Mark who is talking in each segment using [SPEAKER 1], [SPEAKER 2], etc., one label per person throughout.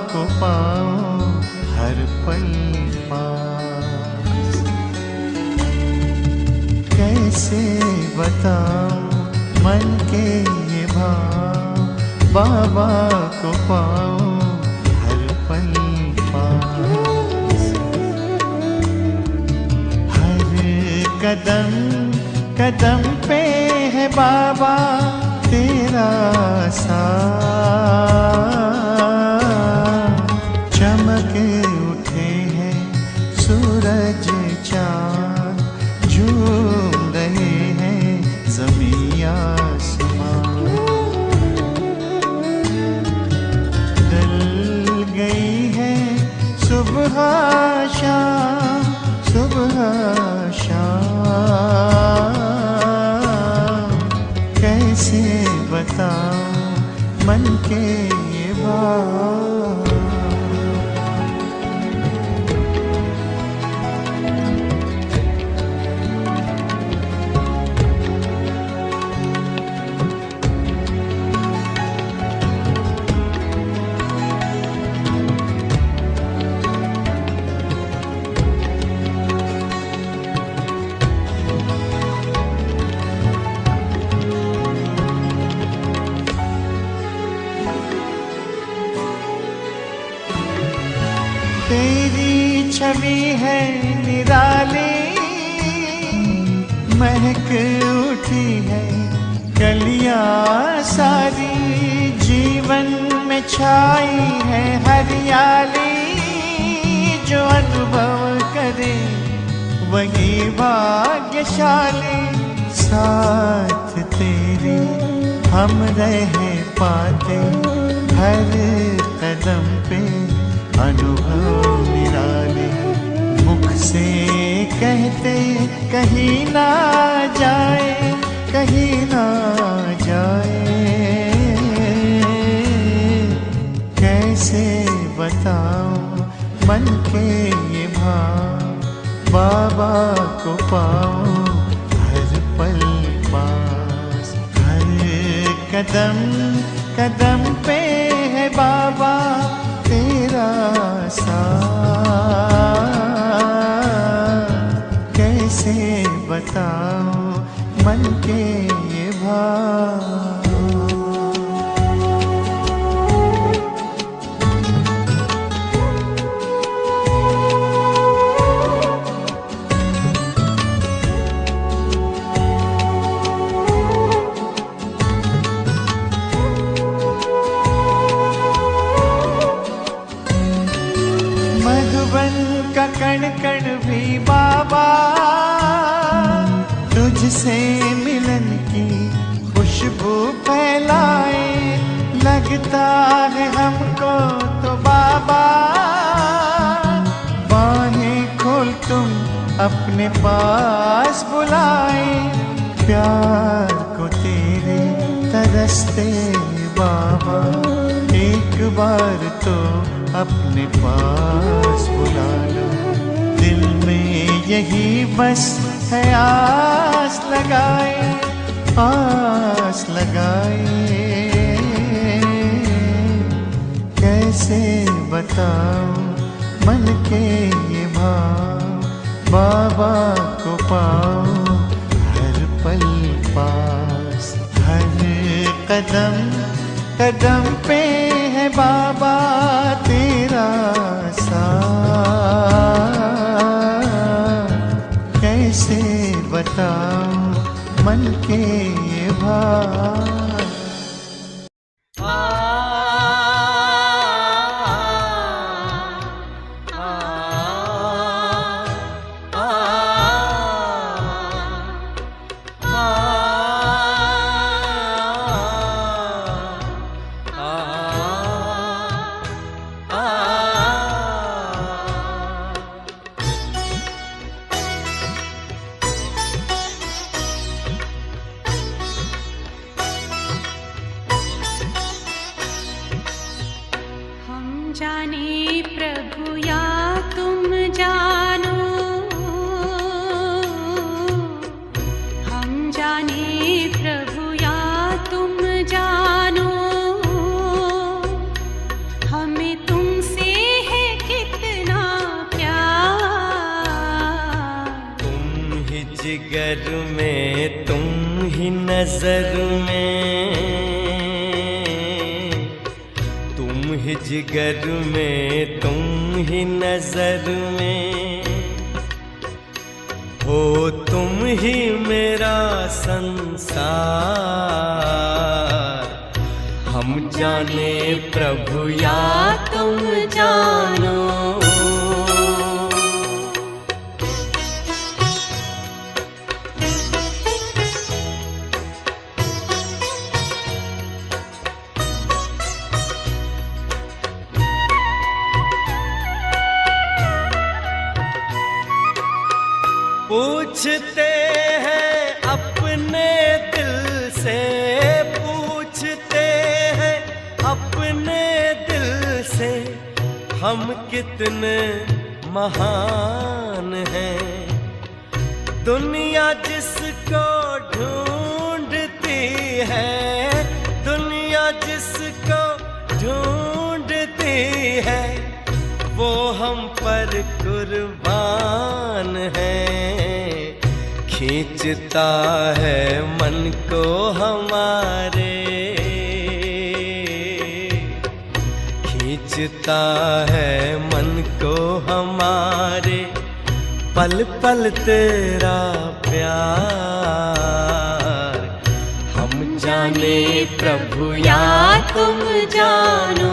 [SPEAKER 1] को पाऊं हर पल पास। कैसे बताऊं मन के ये भाव, बाबा को पाऊं हर पल पास। हर कदम कदम पे है बाबा तेरा साथ। चमके उठे हैं सूरज चाँद, झूम रहे हैं ज़मीं आसमां। ढल गई है सुबह शाम, सुबह शाम। कैसे बताऊं मन के ये भाव। तेरी छवि है निराली, महक उठी है कलियां सारी। जीवन में छाई है हरियाली, जो अनुभव करे वही भाग्यशाली। साथ तेरे हम रह पाते हर कदम पे अनुभव निराले। मुख से कहते कहीं ना जाए, कहीं ना जाए। कैसे बताऊं मन के ये भाव, बाबा को पाऊं हर पल पास। हर कदम कदम पे है बाबा तेरा साथ। कैसे बताऊं मन के ये भाव। मधुबन का कण कण भी बाबा तुझसे मिलन की खुशबू फैलाए। लगता है हमको तो बाबा बाहें खोल तुम अपने पास बुलाए। प्यार को तेरे तरसते बाबा एक बार तो अपने पास बुला लो। दिल में यही बस है आस लगाए, आस लगाए। कैसे बताऊं मन के ये भाव, बाबा को पाऊं हर पल पास। हर कदम कदम पे है बाबा तेरा साथ। कैसे बताऊं मन के ये भाव।
[SPEAKER 2] जाने प्रभु या तुम जानो, हम जाने प्रभु या तुम जानो। हमें तुम
[SPEAKER 3] जिगर में तुम ही नजर में, तुम ही जिगर में तुम ही नजर में, हो तुम ही मेरा संसार। हम जाने प्रभु या तुम जानो। पूछते हैं अपने दिल से, पूछते हैं अपने दिल से, हम कितने महान हैं। दुनिया जिसको ढूंढती है, दुनिया जिसको ढूंढती है, वो हम पर कुर्बान है। खींचता है मन को हमारे, खींचता है मन को हमारे, पल पल तेरा प्यार। हम जाने प्रभु या तुम जानो।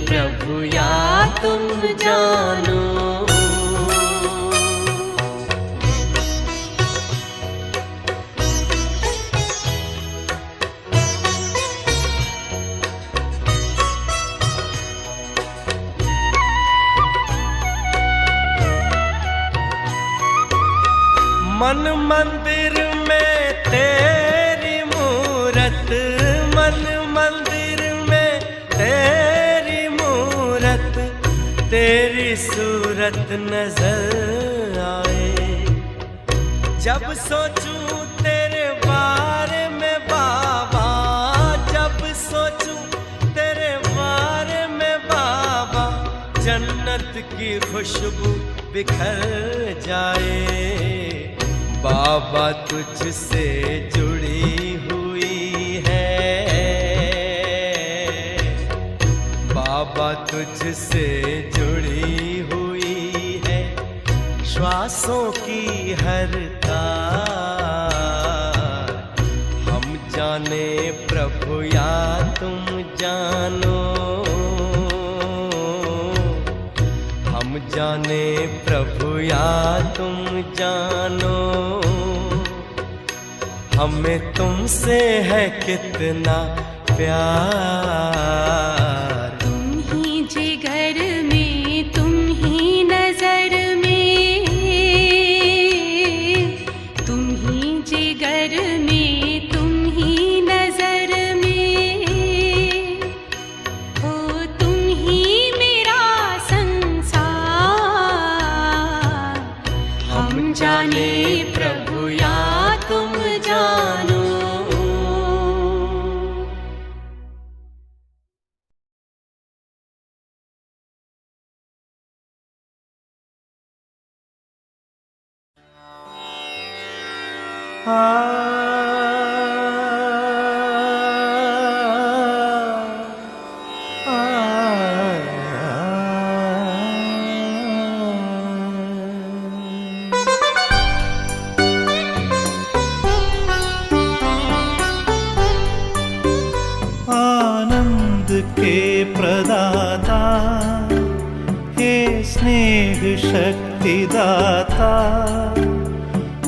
[SPEAKER 3] प्रभु या तुम जानो। मन मंदिर में तेरी मूरत, मन मंदिर में तेरी मूरत, तेरी सूरत नजर आए। जब सोचूं तेरे बारे में बाबा, जब सोचूं तेरे बारे में बाबा, जन्नत की खुशबू बिखर जाए। बाबा तुझसे जुड़ी हुई है, बाबा तुझसे जुड़ी हुई है, श्वासों की हर तार। हम जाने प्रभु या तुम जानो, हम जाने प्रभु या तुम जानो। हमें तुमसे है कितना प्यार।
[SPEAKER 2] तुम ही जिगर में, तुम ही नजर में, तुम ही जिगर में, तुम ही नजर में, हो तुम ही मेरा संसार। हम जाने प्रभु या तुम जानो।
[SPEAKER 1] आनंद के प्रदाता हे स्नेह शक्ति दाता,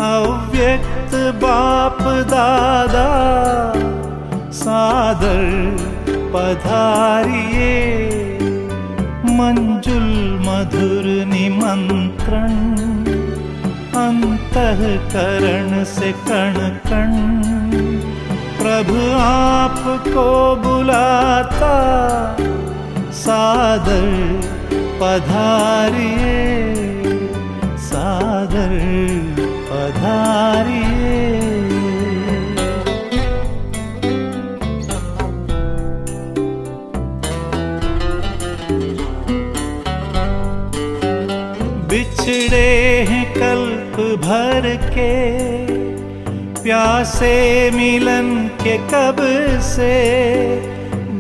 [SPEAKER 1] अव्यक्त बाप दादा सादर पधारिए, मंजुल मधुर निमंत्रण अंतःकरण से कण कण प्रभु आपको बुलाता, सादर पधारिए, सादर पधारिए। बिछड़े हैं कल्प भर के, प्यासे मिलन के कब से,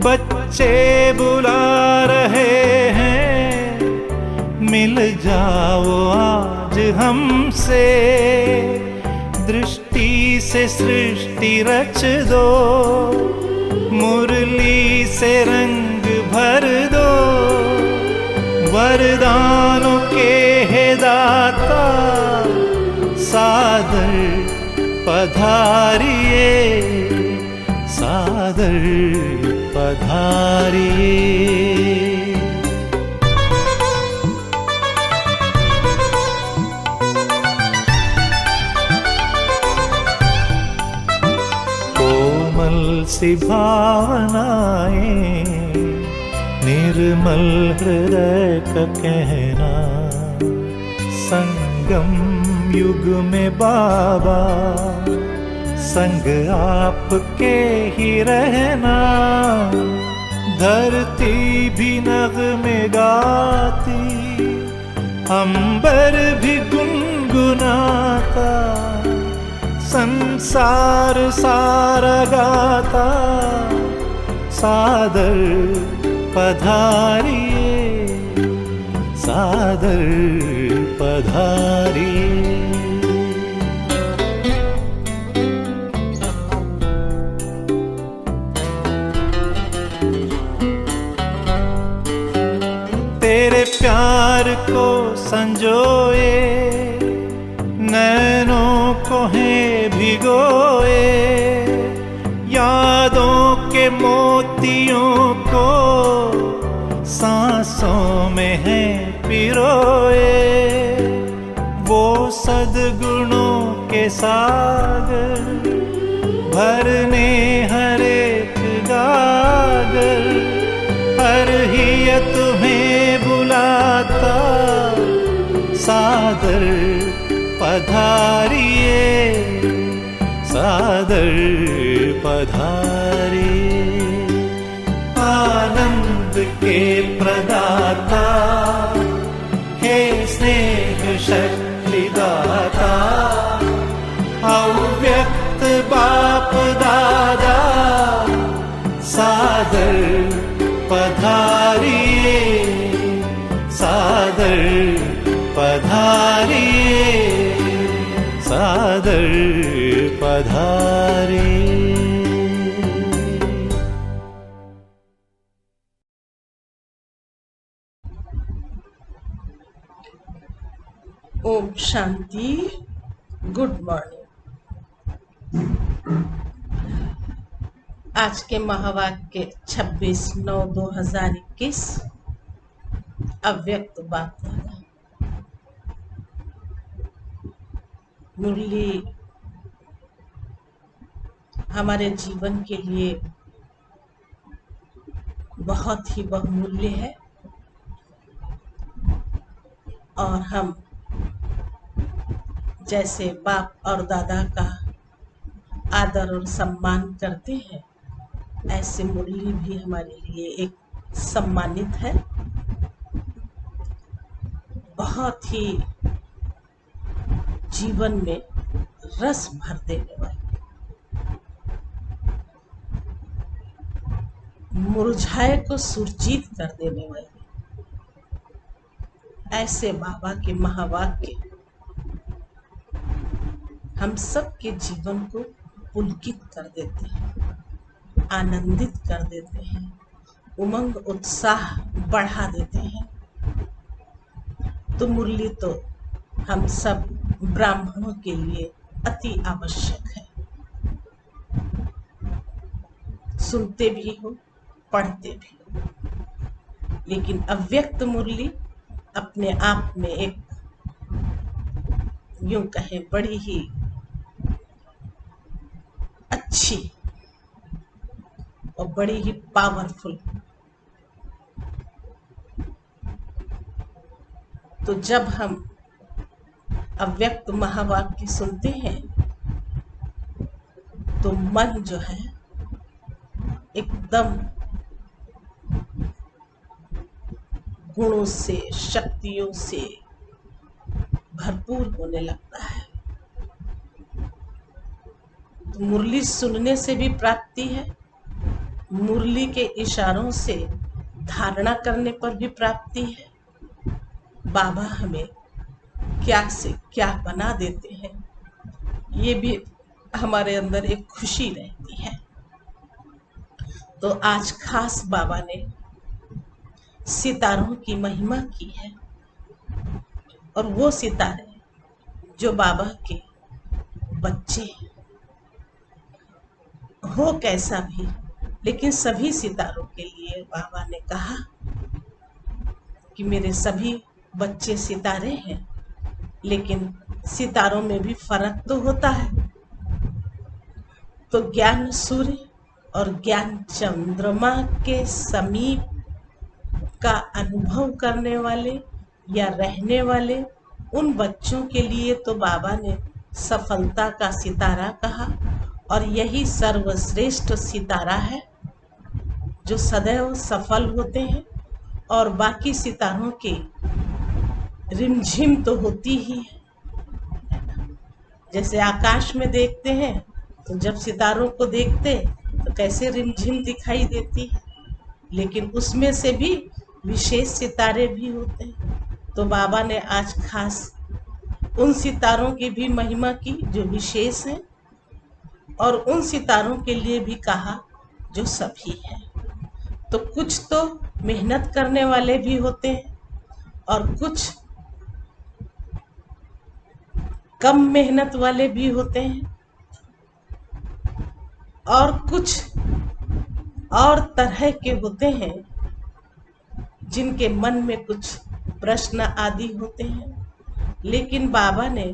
[SPEAKER 1] बच्चे बुला रहे हैं, मिल जाओ आज हमसे, दृष्टि से सृष्टि रच दो, मुरली से रंग भर दो, वरदानों के है दाता, सादर पधारिए, सादर पधारिए। कोमल सी भावनाएं, निर्मल हृदय का कहना, संगम युग में बाबा संग आपके ही रहना, धरती भी नग़्मे गाती, अंबर भी गुनगुनाता, संसार सारा गाता, सादर पधारिए, सादर पधारिए। तेरे प्यार को संजोए, नैनों को है भिगोए, यादों के मोतियों को सांसों में है पिरोए, वो सद्गुणों के सागर भरने हर एक गागर, हर ही तुम्हें बुलाता, सादर पधारिए, सादर पधारिए। आनंद के प्रदाता हे स्नेह शक्ति दाता, अव्यक्त बाप दादा, सादर पधारिए, सादर पधारिए, सादर पधारिए।
[SPEAKER 4] ओम शांति। Good morning. आज के महावाक्य 26/9/2021 अव्यक्त बात। मुरली हमारे जीवन के लिए बहुत ही बहुमूल्य है और हम जैसे बाप और दादा का आदर और सम्मान करते हैं, ऐसे मुरली भी हमारे लिए एक सम्मानित है। बहुत ही जीवन में रस भर देने वाली, मुरझाए को सुरजीत कर देने वाली, ऐसे बाबा के महावाक्य हम सब के जीवन को पुलकित कर देते हैं, आनंदित कर देते हैं, उमंग उत्साह बढ़ा देते हैं। तो मुरली तो हम सब ब्राह्मणों के लिए अति आवश्यक है। सुनते भी हो, पढ़ते भी हो, लेकिन अव्यक्त मुरली अपने आप में एक, यूं कहें, बड़ी ही अच्छी और बड़ी ही पावरफुल। तो जब हम अव्यक्त महावाक्य सुनते हैं तो मन जो है एकदम गुणों से, शक्तियों से भरपूर होने लगता है। तो मुरली सुनने से भी प्राप्ति है, मुरली के इशारों से धारणा करने पर भी प्राप्ति है। बाबा हमें क्या से क्या बना देते हैं, ये भी हमारे अंदर एक खुशी रहती है। तो आज खास बाबा ने सितारों की महिमा की है, और वो सितारे जो बाबा के बच्चे हैं, हो कैसा भी, लेकिन सभी सितारों के लिए बाबा ने कहा कि मेरे सभी बच्चे सितारे हैं, लेकिन सितारों में भी फर्क तो होता है। तो ज्ञान सूर्य और ज्ञान चंद्रमा के समीप का अनुभव करने वाले या रहने वाले उन बच्चों के लिए तो बाबा ने सफलता का सितारा कहा, और यही सर्वश्रेष्ठ सितारा है जो सदैव सफल होते हैं। और बाकी सितारों के रिमझिम तो होती ही है। जैसे आकाश में देखते हैं तो जब सितारों को देखते तो कैसे रिमझिम दिखाई देती है, लेकिन उसमें से भी विशेष सितारे भी होते हैं। तो बाबा ने आज खास उन सितारों की भी महिमा की जो विशेष हैं, और उन सितारों के लिए भी कहा जो सभी हैं। तो कुछ तो मेहनत करने वाले भी होते हैं, और कुछ कम मेहनत वाले भी होते हैं, और कुछ और तरह के होते हैं जिनके मन में कुछ प्रश्न आदि होते हैं। लेकिन बाबा ने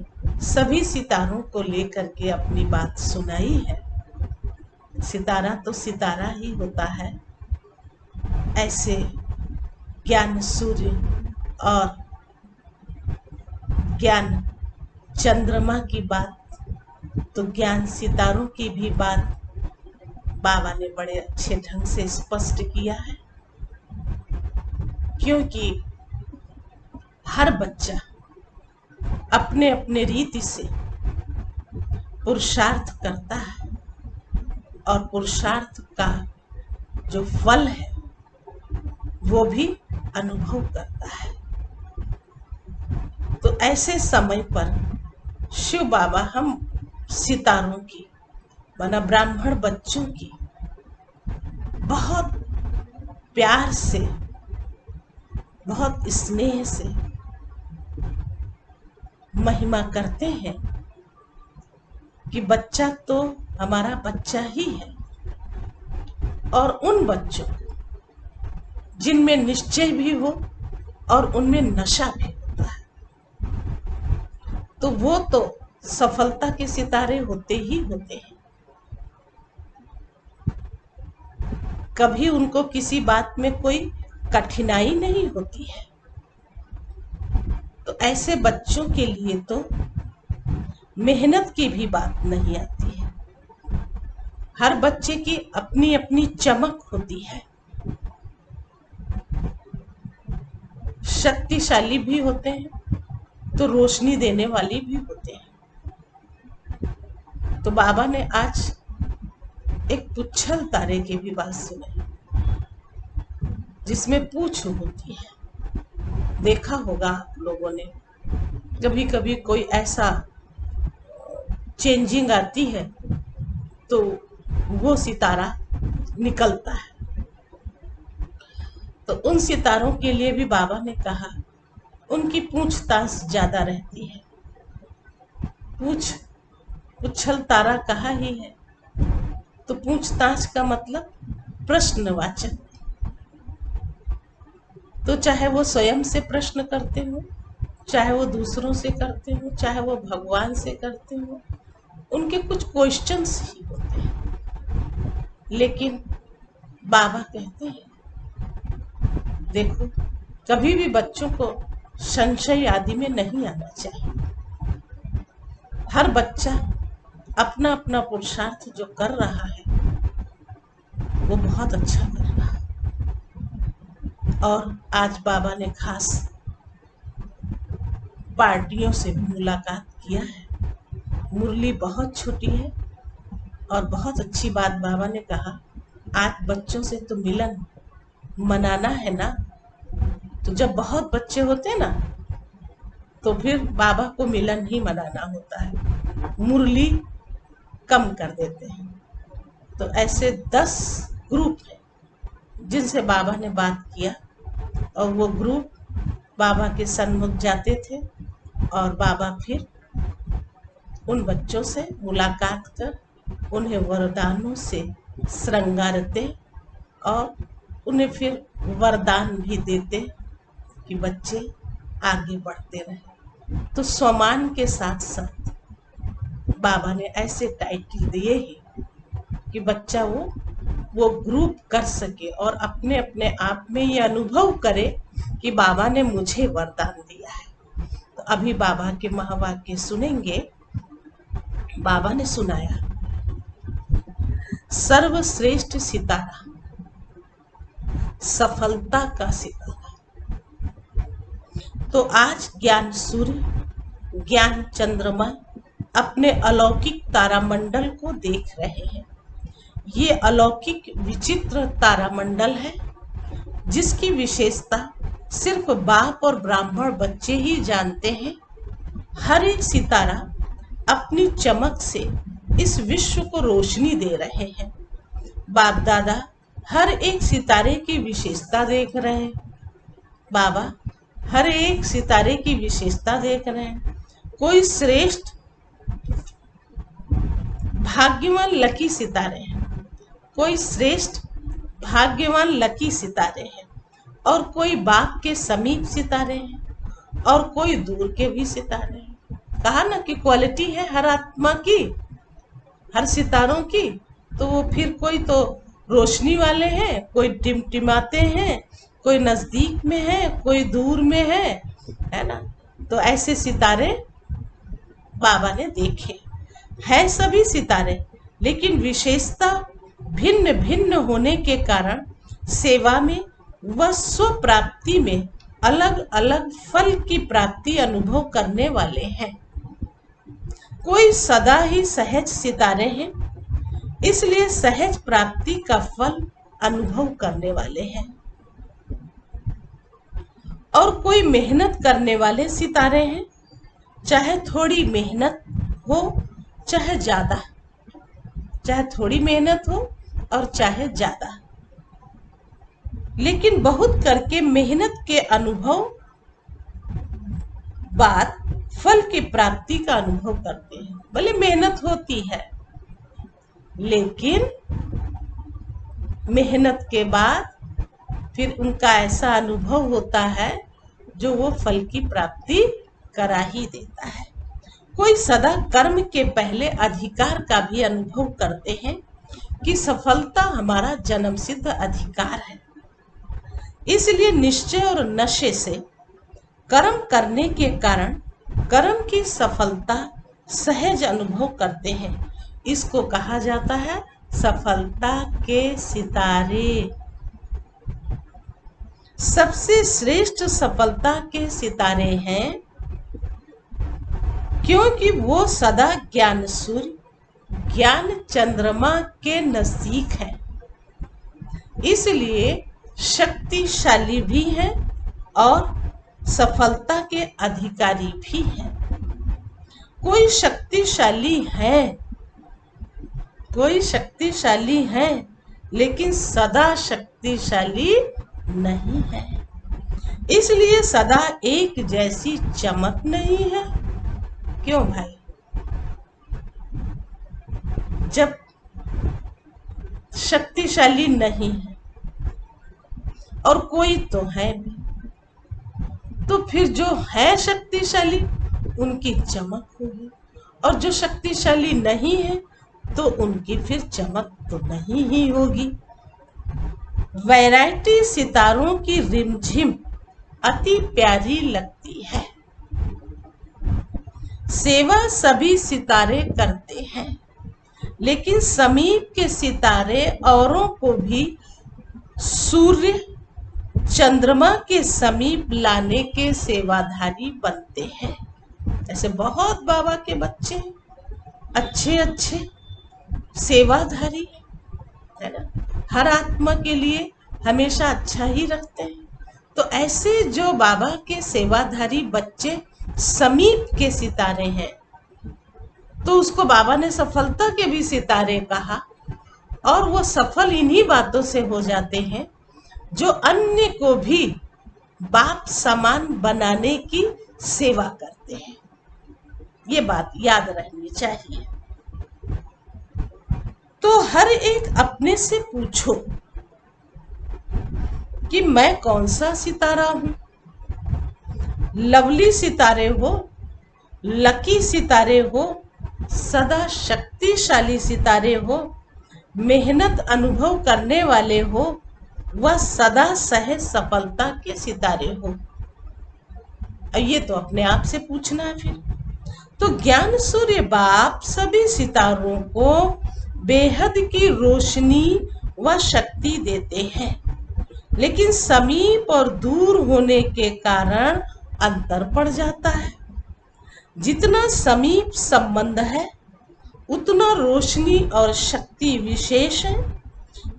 [SPEAKER 4] सभी सितारों को लेकर के अपनी बात सुनाई है। सितारा तो सितारा ही होता है। ऐसे ज्ञान सूर्य और ज्ञान चंद्रमा की बात, तो ज्ञान सितारों की भी बात बाबा ने बड़े अच्छे ढंग से स्पष्ट किया है। क्योंकि हर बच्चा अपने अपने रीति से पुरुषार्थ करता है, और पुरुषार्थ का जो फल है वो भी अनुभव करता है। तो ऐसे समय पर शिव बाबा हम सितारों की, माना ब्राह्मण बच्चों की, बहुत प्यार से, बहुत स्नेह से महिमा करते हैं कि बच्चा तो हमारा बच्चा ही है। और उन बच्चों जिनमें निश्चय भी हो और उनमें नशा भी होता है, तो वो तो सफलता के सितारे होते ही होते हैं। कभी उनको किसी बात में कोई कठिनाई नहीं होती है। तो ऐसे बच्चों के लिए तो मेहनत की भी बात नहीं आती है। हर बच्चे की अपनी अपनी चमक होती है। शक्तिशाली भी होते हैं तो रोशनी देने वाली भी होते हैं। तो बाबा ने आज एक पुच्छल तारे की भी बात सुनाई, जिसमें पूछ होती है। देखा होगा आप लोगों ने, कभी कभी कोई ऐसा चेंजिंग आती है तो वो सितारा निकलता है। तो उन सितारों के लिए भी बाबा ने कहा उनकी पूछताछ ज्यादा रहती है। पुच्छल तारा कहा ही है, तो पूछताछ का मतलब प्रश्नवाचक। तो चाहे वो स्वयं से प्रश्न करते हो, चाहे वो दूसरों से करते हो, चाहे वो भगवान से करते हो, उनके कुछ क्वेश्चंस ही होते हैं। लेकिन बाबा कहते हैं देखो, कभी भी बच्चों को संशय आदि में नहीं आना चाहिए। हर बच्चा अपना अपना पुरुषार्थ जो कर रहा है वो बहुत अच्छा कर रहा है। और आज बाबा ने खास पार्टियों से भी मुलाकात किया है। मुरली बहुत छोटी है और बहुत अच्छी बात बाबा ने कहा, आज बच्चों से तो मिलन मनाना है ना। तो जब बहुत बच्चे होते ना तो फिर बाबा को मिलन ही मनाना होता है, मुरली कम कर देते हैं। तो ऐसे 10 ग्रुप हैं जिनसे बाबा ने बात किया, और वो ग्रुप बाबा के सन्मुख जाते थे और बाबा फिर उन बच्चों से मुलाकात कर उन्हें वरदानों से श्रृंगारते और उन्हें फिर वरदान भी देते कि बच्चे आगे बढ़ते रहे। तो सम्मान के साथ साथ बाबा ने ऐसे टाइटल दिए हैं कि बच्चा वो ग्रुप कर सके और अपने अपने आप में ये अनुभव करे कि बाबा ने मुझे वरदान दिया है। तो अभी बाबा के महावाक्य सुनेंगे। बाबा ने सुनाया, सर्वश्रेष्ठ सितारा, सफलता का सितारा। तो आज ज्ञान सूर्य, ज्ञान चंद्रमा अपने अलौकिक तारामंडल को देख रहे हैं। ये अलौकिक विचित्र तारामंडल है जिसकी विशेषता सिर्फ बाप और ब्राह्मण बच्चे ही जानते हैं। हर एक सितारा अपनी चमक से इस विश्व को रोशनी दे रहे हैं। बाप दादा हर एक सितारे की विशेषता देख रहे हैं। बाबा हर एक सितारे की विशेषता देख रहे हैं। कोई श्रेष्ठ भाग्यवान लकी सितारे हैं, कोई श्रेष्ठ भाग्यवान लकी सितारे हैं, और कोई बाप के समीप सितारे हैं और कोई दूर के भी सितारे हैं। कहा ना कि क्वालिटी है हर आत्मा की, हर सितारों की। तो वो फिर कोई तो रोशनी वाले हैं, कोई टिमटिमाते हैं, कोई नजदीक में है, कोई दूर में है ना। तो ऐसे सितारे बाबा ने देखे हैं। सभी सितारे, लेकिन विशेषता भिन्न भिन्न होने के कारण सेवा में व स्व प्राप्ति में अलग अलग फल की प्राप्ति अनुभव करने वाले हैं। कोई सदा ही सहज सितारे हैं, इसलिए सहज प्राप्ति का फल अनुभव करने वाले हैं। और कोई मेहनत करने वाले सितारे हैं, चाहे थोड़ी मेहनत हो चाहे ज्यादा, चाहे थोड़ी मेहनत हो और चाहे ज्यादा, लेकिन बहुत करके मेहनत के अनुभव बाद फल की प्राप्ति का अनुभव करते हैं। भले मेहनत होती है, लेकिन मेहनत के बाद फिर उनका ऐसा अनुभव होता है जो वो फल की प्राप्ति करा ही देता है। कोई सदा कर्म के पहले अधिकार का भी अनुभव करते हैं कि सफलता हमारा जन्म सिद्ध अधिकार है। इसलिए निश्चय और नशे से कर्म करने के कारण कर्म की सफलता सहज अनुभव करते हैं। इसको कहा जाता है सफलता के सितारे। सबसे श्रेष्ठ सफलता के सितारे हैं, क्योंकि वो सदा ज्ञान सूर्य, ज्ञान चंद्रमा के नजदीक है, इसलिए शक्तिशाली भी है और सफलता के अधिकारी भी है। कोई शक्तिशाली है लेकिन सदा शक्तिशाली नहीं है, इसलिए सदा एक जैसी चमक नहीं है। क्यों भाई? जब शक्तिशाली नहीं है और कोई तो है भी, तो फिर जो है शक्तिशाली उनकी चमक होगी, और जो शक्तिशाली नहीं है तो उनकी फिर चमक तो नहीं ही होगी। वैरायटी सितारों की रिमझिम अति प्यारी लगती है। सेवा सभी सितारे करते हैं, लेकिन समीप के सितारे औरों को भी सूर्य चंद्रमा के समीप लाने के सेवाधारी बनते हैं। ऐसे बहुत बाबा के बच्चे अच्छे अच्छे सेवाधारी है ना, हर आत्मा के लिए हमेशा अच्छा ही रखते हैं। तो ऐसे जो बाबा के सेवाधारी बच्चे समीप के सितारे हैं, तो उसको बाबा ने सफलता के भी सितारे कहा, और वो सफल इन्हीं बातों से हो जाते हैं जो अन्य को भी बाप समान बनाने की सेवा करते हैं। ये बात याद रखनी चाहिए। तो हर एक अपने से पूछो कि मैं कौन सा सितारा हूं। लवली सितारे हो, लकी सितारे हो, सदा शक्तिशाली सितारे हो, मेहनत अनुभव करने वाले हो, वह सदा सहज सफलता के सितारे हो। ये तो अपने आप से पूछना है। फिर तो ज्ञान सूर्य बाप सभी सितारों को बेहद की रोशनी व शक्ति देते हैं, लेकिन समीप और दूर होने के कारण अंतर पड़ जाता है। जितना समीप संबंध है उतना रोशनी और शक्ति विशेष है,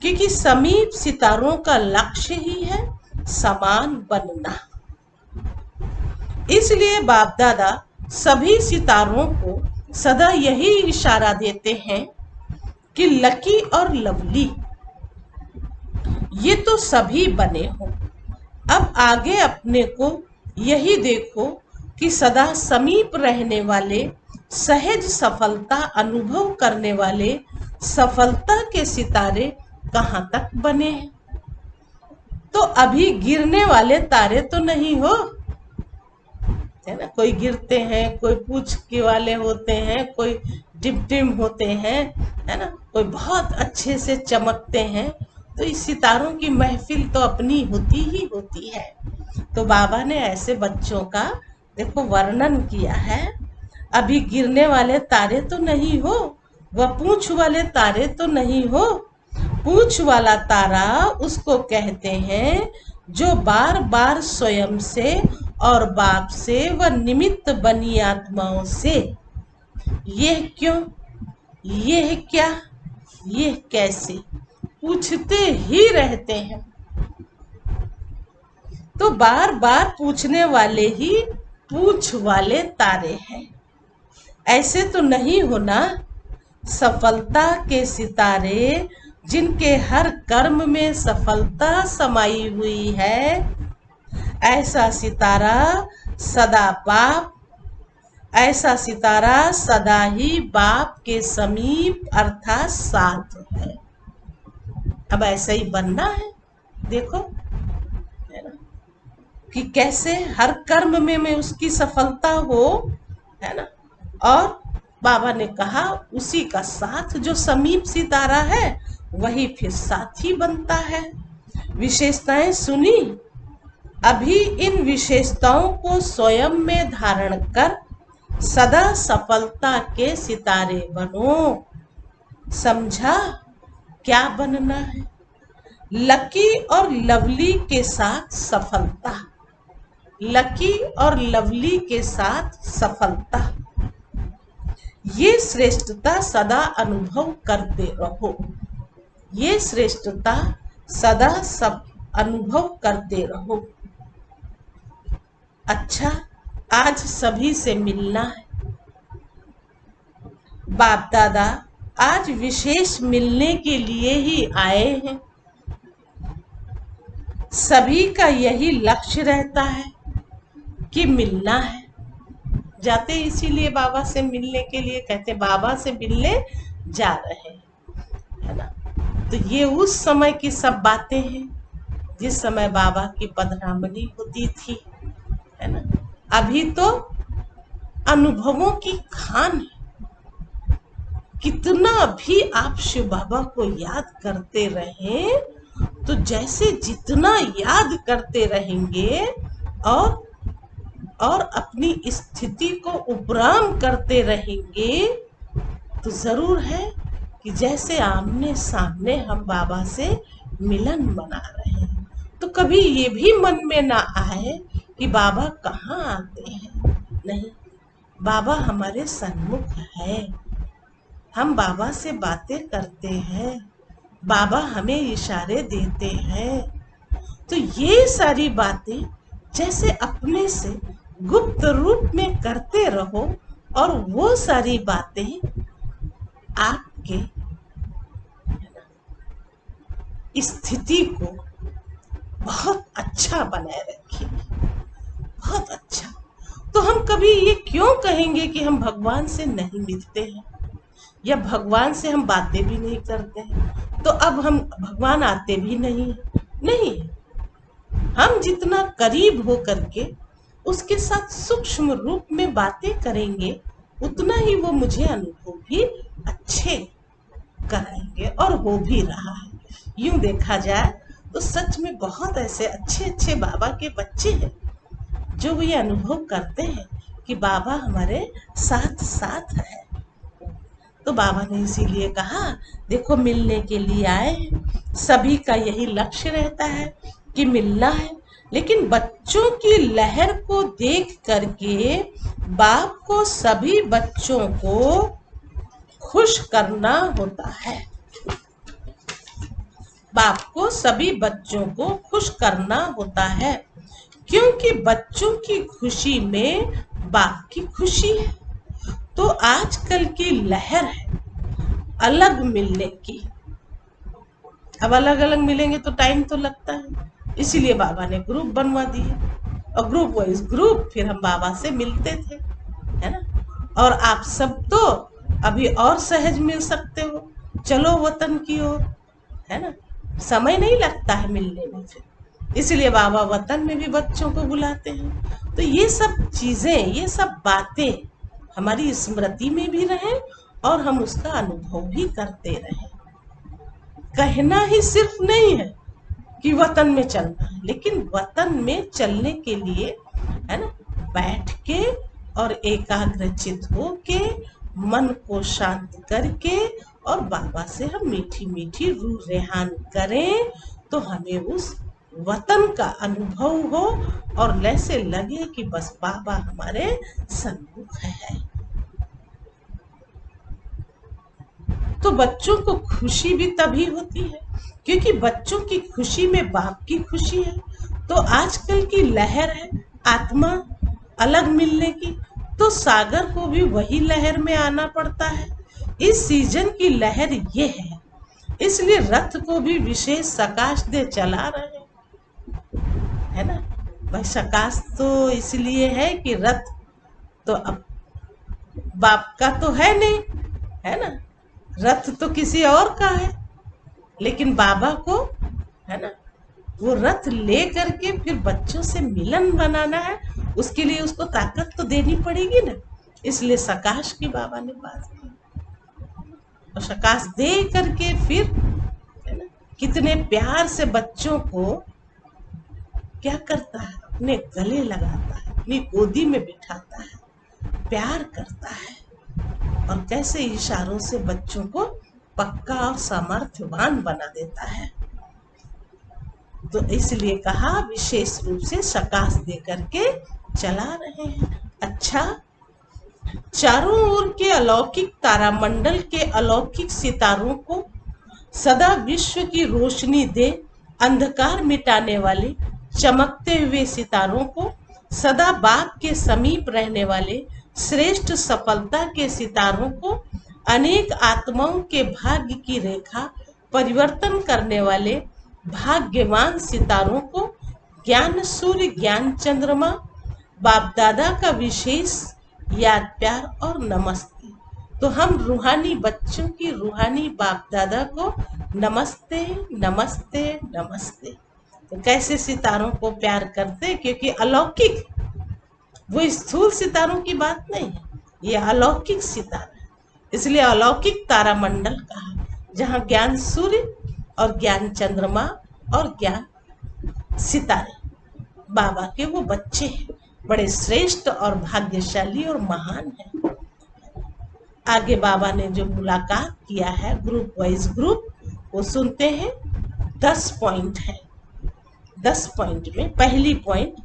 [SPEAKER 4] क्योंकि समीप सितारों का लक्ष्य ही है समान बनना। इसलिए बाप दादा सभी सितारों को सदा यही इशारा देते हैं कि लकी और लवली ये तो सभी बने हो। अब आगे अपने को यही देखो कि सदा समीप रहने वाले, सहज सफलता अनुभव करने वाले सफलता के सितारे कहाँ तक बने हैं। तो अभी गिरने वाले तारे तो नहीं हो, है ना। कोई गिरते हैं, कोई पूछ के वाले होते हैं, कोई डिम होते हैं, है ना, कोई बहुत अच्छे से चमकते हैं। तो इस सितारों की महफिल तो अपनी होती ही होती है। तो बाबा ने ऐसे बच्चों का देखो वर्णन किया है। अभी गिरने वाले तारे तो नहीं हो, वह पूंछ वाले तारे तो नहीं हो। पूंछ वाला तारा उसको कहते हैं जो बार बार स्वयं से और बाप से व निमित्त बनी आत्माओं से यह क्यों, यह क्या, यह कैसे पूछते ही रहते हैं। तो बार बार पूछने वाले ही पूछ वाले तारे हैं। ऐसे तो नहीं होना। सफलता के सितारे जिनके हर कर्म में सफलता समाई हुई है, ऐसा सितारा सदा बाप, ऐसा सितारा सदा ही बाप के समीप अर्थात साथ है। अब ऐसा ही बनना है। देखो है ना, कि कैसे हर कर्म में उसकी सफलता हो, है ना। और बाबा ने कहा उसी का साथ जो समीप सितारा है वही फिर साथी बनता है। विशेषताएं सुनी। अभी इन विशेषताओं को स्वयं में धारण कर सदा सफलता के सितारे बनो। समझा क्या बनना है? लकी और लवली के साथ सफलता, लकी और लवली के साथ सफलता। ये श्रेष्ठता सदा अनुभव करते रहो। ये श्रेष्ठता सदा सब अनुभव करते रहो। अच्छा, आज सभी से मिलना है। बाप दादा आज विशेष मिलने के लिए ही आए हैं। सभी का यही लक्ष्य रहता है कि मिलना है। जाते इसीलिए बाबा से मिलने के लिए, कहते बाबा से मिलने जा रहे हैं, है ना। तो ये उस समय की सब बातें हैं जिस समय बाबा की पधरामनी होती थी, है ना। अभी तो अनुभवों की खान है। कितना भी आप शिव बाबा को याद करते रहें, तो जैसे जितना याद करते रहेंगे और अपनी स्थिति को उपराम करते रहेंगे, तो जरूर है कि जैसे आमने सामने हम बाबा से मिलन बना रहे हैं। तो कभी ये भी मन में ना आए कि बाबा कहाँ आते हैं। नहीं, बाबा हमारे सन्मुख है। हम बाबा से बातें करते हैं, बाबा हमें इशारे देते हैं। तो ये सारी बातें जैसे अपने से गुप्त रूप में करते रहो, और वो सारी बातें आपके स्थिति को बहुत अच्छा बनाए रखेगी, बहुत अच्छा। तो हम कभी ये क्यों कहेंगे कि हम भगवान से नहीं मिलते हैं या भगवान से हम बातें भी नहीं करते हैं, तो अब हम भगवान आते भी नहीं। नहीं, हम जितना करीब हो करके उसके साथ सूक्ष्म रूप में बातें करेंगे, उतना ही वो मुझे अनुभव भी अच्छे कराएंगे, और हो भी रहा है। यूं देखा जाए तो सच में बहुत ऐसे अच्छे अच्छे बाबा के बच्चे हैं जो ये अनुभव करते हैं कि बाबा हमारे साथ साथ है। तो बाबा ने इसीलिए कहा, देखो मिलने के लिए आए हैं। सभी का यही लक्ष्य रहता है कि मिलना है, लेकिन बच्चों की लहर को देख करके बाप को सभी बच्चों को खुश करना होता है। बाप को सभी बच्चों को खुश करना होता है, क्योंकि बच्चों की खुशी में बाप की खुशी है। तो आजकल की लहर है अलग मिलने की। अब अलग अलग मिलेंगे तो टाइम तो लगता है, इसीलिए बाबा ने ग्रुप बनवा दिए, और ग्रुप वाइज ग्रुप फिर हम बाबा से मिलते थे, है ना। और आप सब तो अभी और सहज मिल सकते हो, चलो वतन की ओर, है ना। समय नहीं लगता है मिलने में, फिर इसलिए बाबा वतन में भी बच्चों को बुलाते हैं। तो ये सब चीजें, ये सब बातें हमारी स्मृति में भी रहे और हम उसका अनुभव भी करते रहे। कहना ही सिर्फ नहीं है कि वतन में चलना है, लेकिन वतन में चलने के लिए, है ना, बैठ के और एकाग्रचित होके मन को शांत करके और बाबा से हम मीठी मीठी रूह रेहान करें, तो हमें उस वतन का अनुभव हो और ऐसे लगे कि बस बाबा हमारे सन्मुख है। तो बच्चों को खुशी भी तभी होती है क्योंकि बच्चों की खुशी में बाप की खुशी है। तो आजकल की लहर है आत्मा अलग मिलने की, तो सागर को भी वही लहर में आना पड़ता है। इस सीजन की लहर ये है, इसलिए रथ को भी विशेष सकाश दे चला रहे हैं, है ना भाई। सकाश तो इसलिए है कि रथ तो अब बाप का तो है नहीं, है ना। रथ तो किसी और का है, लेकिन बाबा को, है ना, वो रथ ले करके फिर बच्चों से मिलन बनाना है, उसके लिए उसको ताकत तो देनी पड़ेगी ना। इसलिए सकाश की बाबा ने बात की, और सकाश दे करके फिर, है ना, कितने प्यार से बच्चों को क्या करता है, अपने गले लगाता है, अपनी गोदी में बिठाता है, प्यार करता है, और कैसे इशारों से बच्चों को पक्का और सामर्थ्यवान बना देता है। तो इसलिए कहा विशेष रूप से सकाश दे करके चला रहे हैं। अच्छा, चारों ओर के अलौकिक तारामंडल के अलौकिक सितारों को सदा विश्व की रोशनी दे अंधकार मिटाने वाले चमकते हुए सितारों को, सदा बाप के समीप रहने वाले श्रेष्ठ सफलता के सितारों को, अनेक आत्माओं के भाग्य की रेखा परिवर्तन करने वाले भाग्यवान सितारों को, ज्ञान सूर्य ज्ञान चंद्रमा बाप दादा का विशेष याद प्यार और नमस्ते। तो हम रूहानी बच्चों की रूहानी बाप दादा को नमस्ते नमस्ते नमस्ते। तो कैसे सितारों को प्यार करते, क्योंकि अलौकिक, वो स्थूल सितारों की बात नहीं है, ये अलौकिक सितारा, इसलिए अलौकिक तारामंडल कहा, जहाँ ज्ञान सूर्य और ज्ञान चंद्रमा और ज्ञान सितारे बाबा के वो बच्चे हैं, बड़े श्रेष्ठ और भाग्यशाली और महान हैं। आगे बाबा ने जो मुलाकात किया है ग्रुप वाइज ग्रुप, वो सुनते हैं। 10 पॉइंट है। 10 पॉइंट में पहली पॉइंट,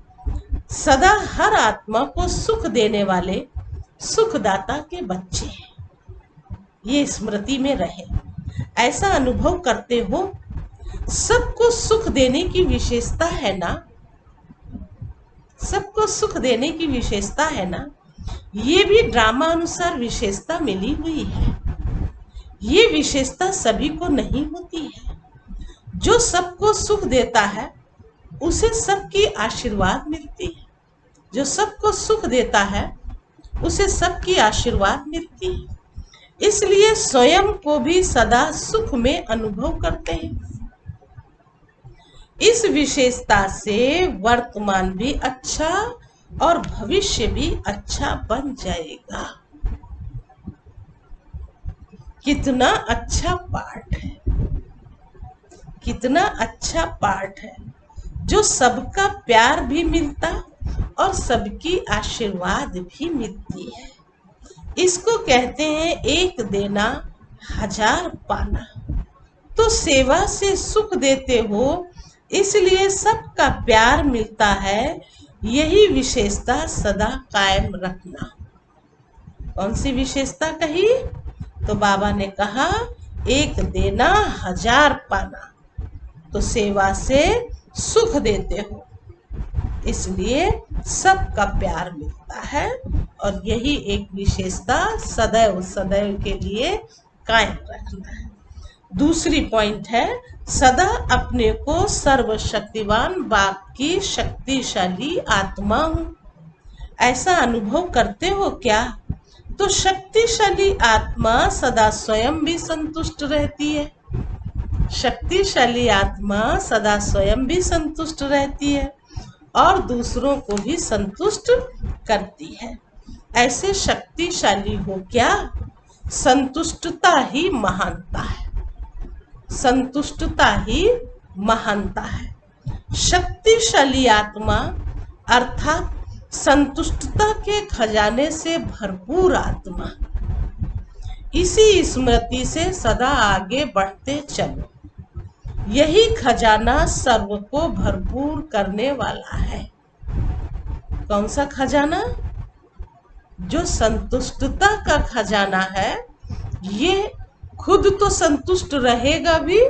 [SPEAKER 4] सदा हर आत्मा को सुख देने वाले सुखदाता के बच्चे हैं, ये स्मृति में रहे। ऐसा अनुभव करते हो, सबको सुख देने की विशेषता है ना, सबको सुख देने की विशेषता है ना, ये भी ड्रामा अनुसार विशेषता मिली हुई है। ये विशेषता सभी को नहीं होती है। जो सबको सुख देता है उसे सबकी आशीर्वाद मिलती है। जो सबको सुख देता है उसे सबकी आशीर्वाद मिलती है। इसलिए स्वयं को भी सदा सुख में अनुभव करते हैं। इस विशेषता से वर्तमान भी अच्छा और भविष्य भी अच्छा बन जाएगा। कितना अच्छा पाठ है, कितना अच्छा पाठ है, जो सबका प्यार भी मिलता और सबकी आशीर्वाद भी मिलती है। इसको कहते हैं एक देना 1000 पाना। तो सेवा से सुख देते हो, इसलिए सबका प्यार मिलता है। यही विशेषता सदा कायम रखना। कौन सी विशेषता कही? तो बाबा ने कहा एक देना 1000 पाना। तो सेवा से सुख देते हो, इसलिए सबका प्यार मिलता है, और यही एक विशेषता सदैव सदैव के लिए कायम रखना है। दूसरी पॉइंट है, सदा अपने को सर्वशक्तिवान बाप की शक्तिशाली आत्मा हूं। ऐसा अनुभव करते हो क्या? तो शक्तिशाली आत्मा सदा स्वयं भी संतुष्ट रहती है। शक्तिशाली आत्मा सदा स्वयं भी संतुष्ट रहती है और दूसरों को भी संतुष्ट करती है। ऐसे शक्तिशाली हो क्या? संतुष्टता ही महानता है। संतुष्टता ही महानता है। शक्तिशाली आत्मा अर्थात संतुष्टता के खजाने से भरपूर आत्मा। इसी स्मृति से सदा आगे बढ़ते चलो। यही खजाना सर्व को भरपूर करने वाला है। कौन सा खजाना? जो संतुष्टता का खजाना है। ये खुद तो संतुष्ट रहेगा भी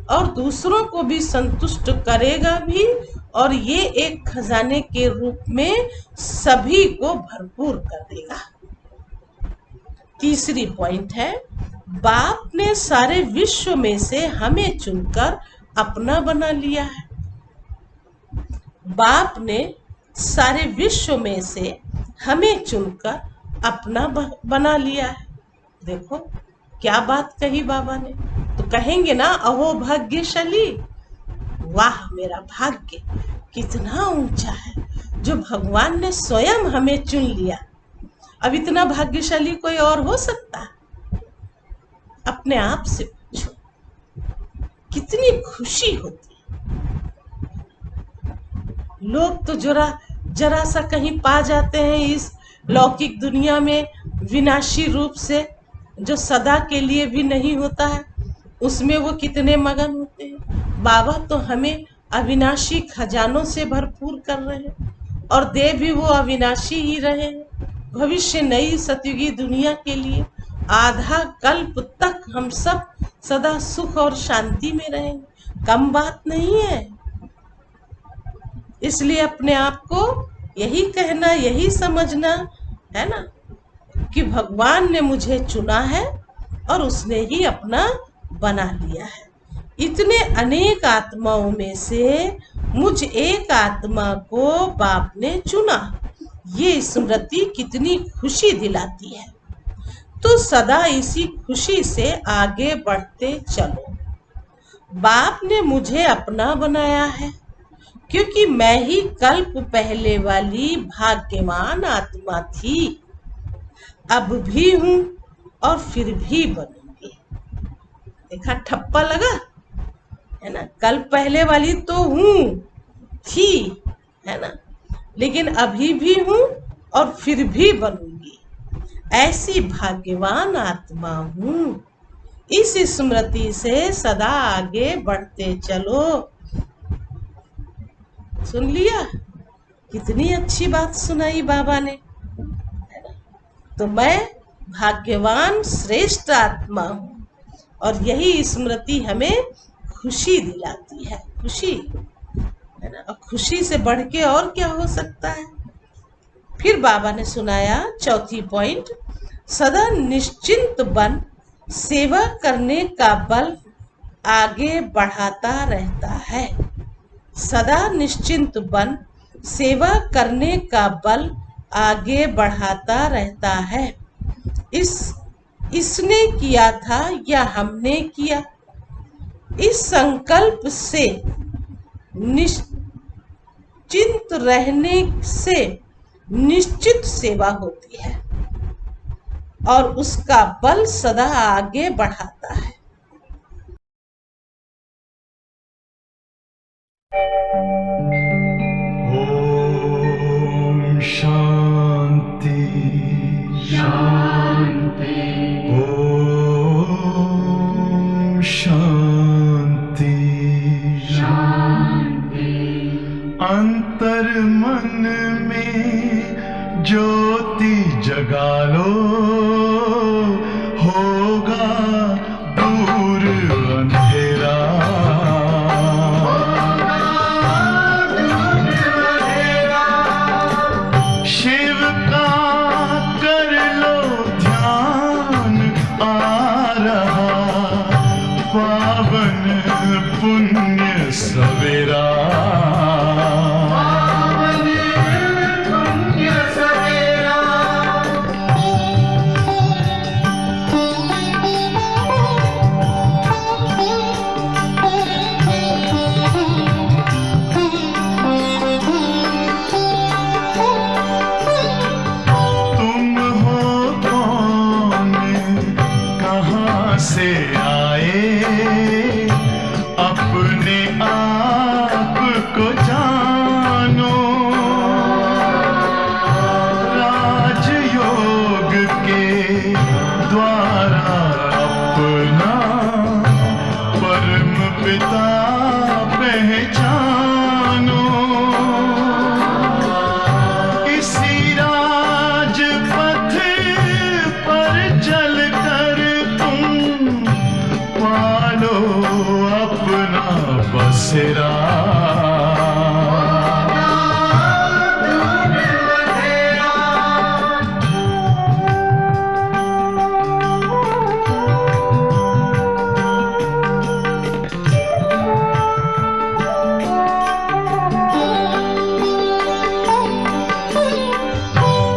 [SPEAKER 4] और दूसरों को भी संतुष्ट करेगा भी, और ये एक खजाने के रूप में सभी को भरपूर कर देगा। तीसरी पॉइंट है, बाप ने सारे विश्व में से हमें चुनकर अपना बना लिया है। बाप ने सारे विश्व में से हमें चुनकर अपना बना लिया है। देखो क्या बात कही बाबा ने। तो कहेंगे ना, अहो भाग्यशाली, वाह मेरा भाग्य कितना ऊंचा है जो भगवान ने स्वयं हमें चुन लिया। अब इतना भाग्यशाली कोई और हो सकता है? अपने आप से पूछो, कितनी खुशी होती। लोग तो जरा सा कहीं पा जाते हैं इस लौकिक दुनिया में विनाशी रूप से, जो सदा के लिए भी नहीं होता है, उसमें वो कितने मगन होते हैं। बाबा तो हमें अविनाशी खजानों से भरपूर कर रहे हैं और दे भी वो अविनाशी ही रहे हैं। भविष्य नई सतयुगी दुनिया के लिए आधा कल्प तक हम सब सदा सुख और शांति में रहेंगे। कम बात नहीं है। इसलिए अपने आप को यही कहना, यही समझना है ना कि भगवान ने मुझे चुना है और उसने ही अपना बना लिया है। इतने अनेक आत्माओं में से मुझ एक आत्मा को बाप ने चुना। ये स्मृति कितनी खुशी दिलाती है। तो सदा इसी खुशी से आगे बढ़ते चलो। बाप ने मुझे अपना बनाया है क्योंकि मैं ही कल्प पहले वाली भाग्यवान आत्मा थी, अब भी हूं और फिर भी बनूंगी। देखा, ठप्पा लगा है ना। कल्प पहले वाली तो हूं, थी, है ना, लेकिन अभी भी हूं और फिर भी बनूंगी। ऐसी भाग्यवान आत्मा हूं। इस स्मृति से सदा आगे बढ़ते चलो। सुन लिया? कितनी अच्छी बात सुनाई बाबा ने, है ना। तो मैं भाग्यवान श्रेष्ठ आत्मा हूं और यही स्मृति हमें खुशी दिलाती है। खुशी, है ना। और खुशी से बढ़ के और क्या हो सकता है। फिर बाबा ने सुनाया चौथी पॉइंट, सदा निश्चिंत बन, सेवा करने का बल आगे बढ़ाता रहता है। सदा निश्चिंत बन, सेवा करने का बल आगे बढ़ाता रहता है। इसने किया था या हमने किया, इस संकल्प से निश्चिंत रहने से निश्चित सेवा होती है और उसका बल सदा आगे बढ़ाता है।
[SPEAKER 1] ओम शांति शांति। ओम शांति शांति। अंतर मन में ज्योति जगा लो, होगा दूर अंधेरा। शिव का कर लो ध्यान, आ रहा पावन पुण्य सवेरा। से आए अपने आप को जानो, राजयोग के द्वारा अपना परम पिता पहचानो। इसी राजपथ पर चलकर पालो अपना बसेरा।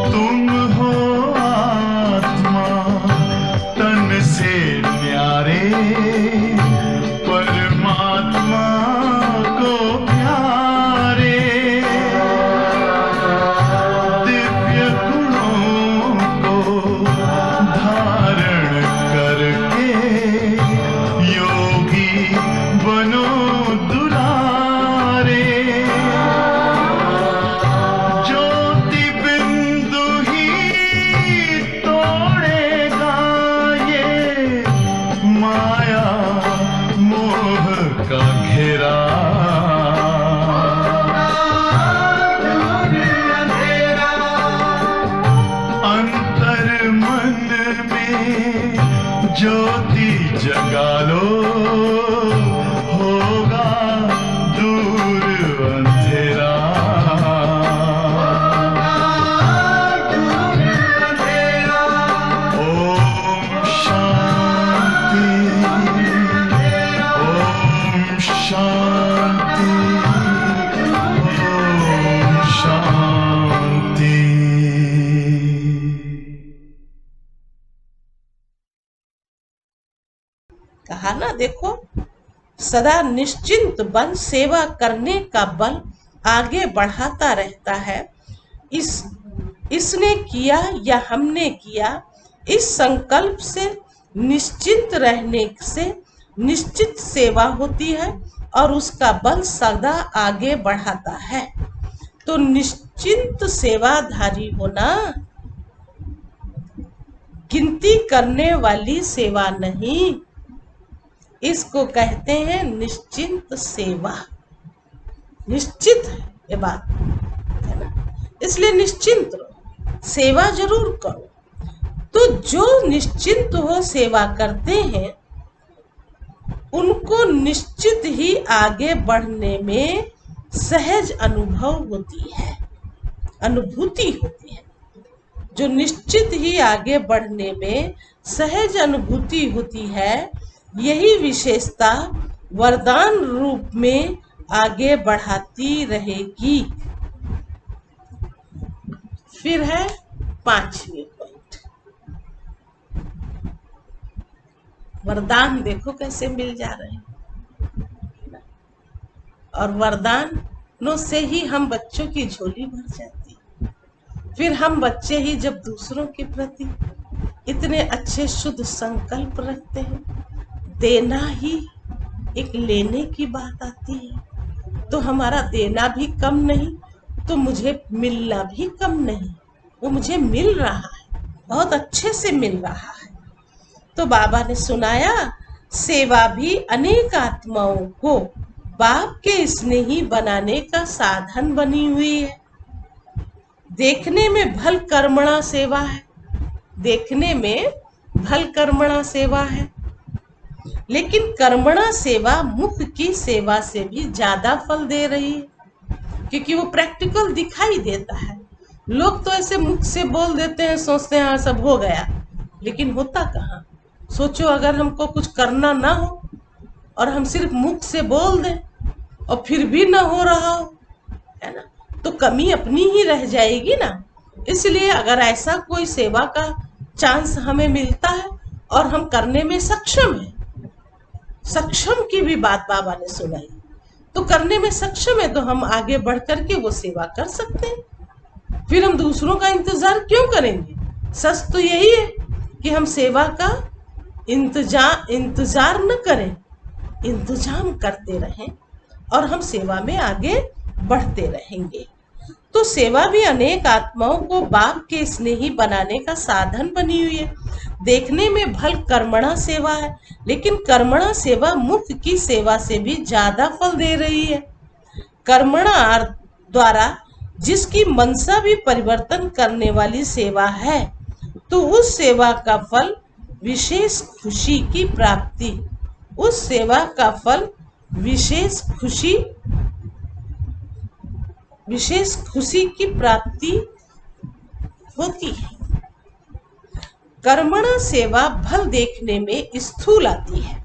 [SPEAKER 1] तुम हो आत्मा तन से न्यारे, परमात्मा को
[SPEAKER 4] कहा ना, देखो सदा निश्चिंत बन, सेवा करने का बल आगे बढ़ाता रहता है। इसने किया या हमने किया, इस संकल्प से निश्चिंत रहने से निश्चित सेवा होती है और उसका बल सदा आगे बढ़ाता है। तो निश्चिंत सेवाधारी होना गिनती करने वाली सेवा नहीं, इसको कहते हैं निश्चिंत सेवा। निश्चित है ये बात, है ना, इसलिए निश्चिंत रहो, सेवा जरूर करो। तो जो निश्चिंत हो सेवा करते हैं उनको निश्चित ही आगे बढ़ने में सहज अनुभव होती है, अनुभूति होती है। जो निश्चित ही आगे बढ़ने में सहज अनुभूति होती है, यही विशेषता वरदान रूप में आगे बढ़ाती रहेगी। फिर है 5वें पॉइंट, वरदान देखो कैसे मिल जा रहे हैं। और वरदानों से ही हम बच्चों की झोली भर जाती है। फिर हम बच्चे ही जब दूसरों के प्रति इतने अच्छे शुद्ध संकल्प रखते हैं, देना ही एक लेने की बात आती है, तो हमारा देना भी कम नहीं तो मुझे मिलना भी कम नहीं। वो मुझे मिल रहा है, बहुत अच्छे से मिल रहा है। तो बाबा ने सुनाया, सेवा भी अनेक आत्माओं को बाप के स्नेही बनाने का साधन बनी हुई है। देखने में भल कर्मणा सेवा है, देखने में भल कर्मणा सेवा है, लेकिन कर्मणा सेवा मुख की सेवा से भी ज्यादा फल दे रही है, क्योंकि वो प्रैक्टिकल दिखाई देता है। लोग तो ऐसे मुख से बोल देते हैं, सोचते हैं हाँ सब हो गया, लेकिन होता कहाँ। सोचो अगर हमको कुछ करना ना हो और हम सिर्फ मुख से बोल दें और फिर भी ना हो रहा हो, है ना, तो कमी अपनी ही रह जाएगी ना। इसलिए अगर ऐसा कोई सेवा का चांस हमें मिलता है और हम करने में सक्षम हैं, सक्षम की भी बात बाबा ने सुनाई, तो करने में सक्षम है तो हम आगे बढ़ करके वो सेवा कर सकते हैं। फिर हम दूसरों का इंतजार क्यों करेंगे। सच तो यही है कि हम सेवा का इंतजार न करें, इंतजाम करते रहें और हम सेवा में आगे बढ़ते रहेंगे। तो सेवा भी अनेक आत्माओं को बाप के स्नेही बनाने का साधन बनी हुई है। देखने में भल कर्मणा सेवा है, लेकिन कर्मणा सेवा मुख की सेवा से भी ज्यादा फल दे रही है। कर्मणा द्वारा जिसकी मनसा भी परिवर्तन करने वाली सेवा है, तो उस सेवा का फल विशेष खुशी की प्राप्ति, उस सेवा का फल विशेष खुशी की प्राप्ति होती है। कर्मणा सेवा भल देखने में स्थूल आती है,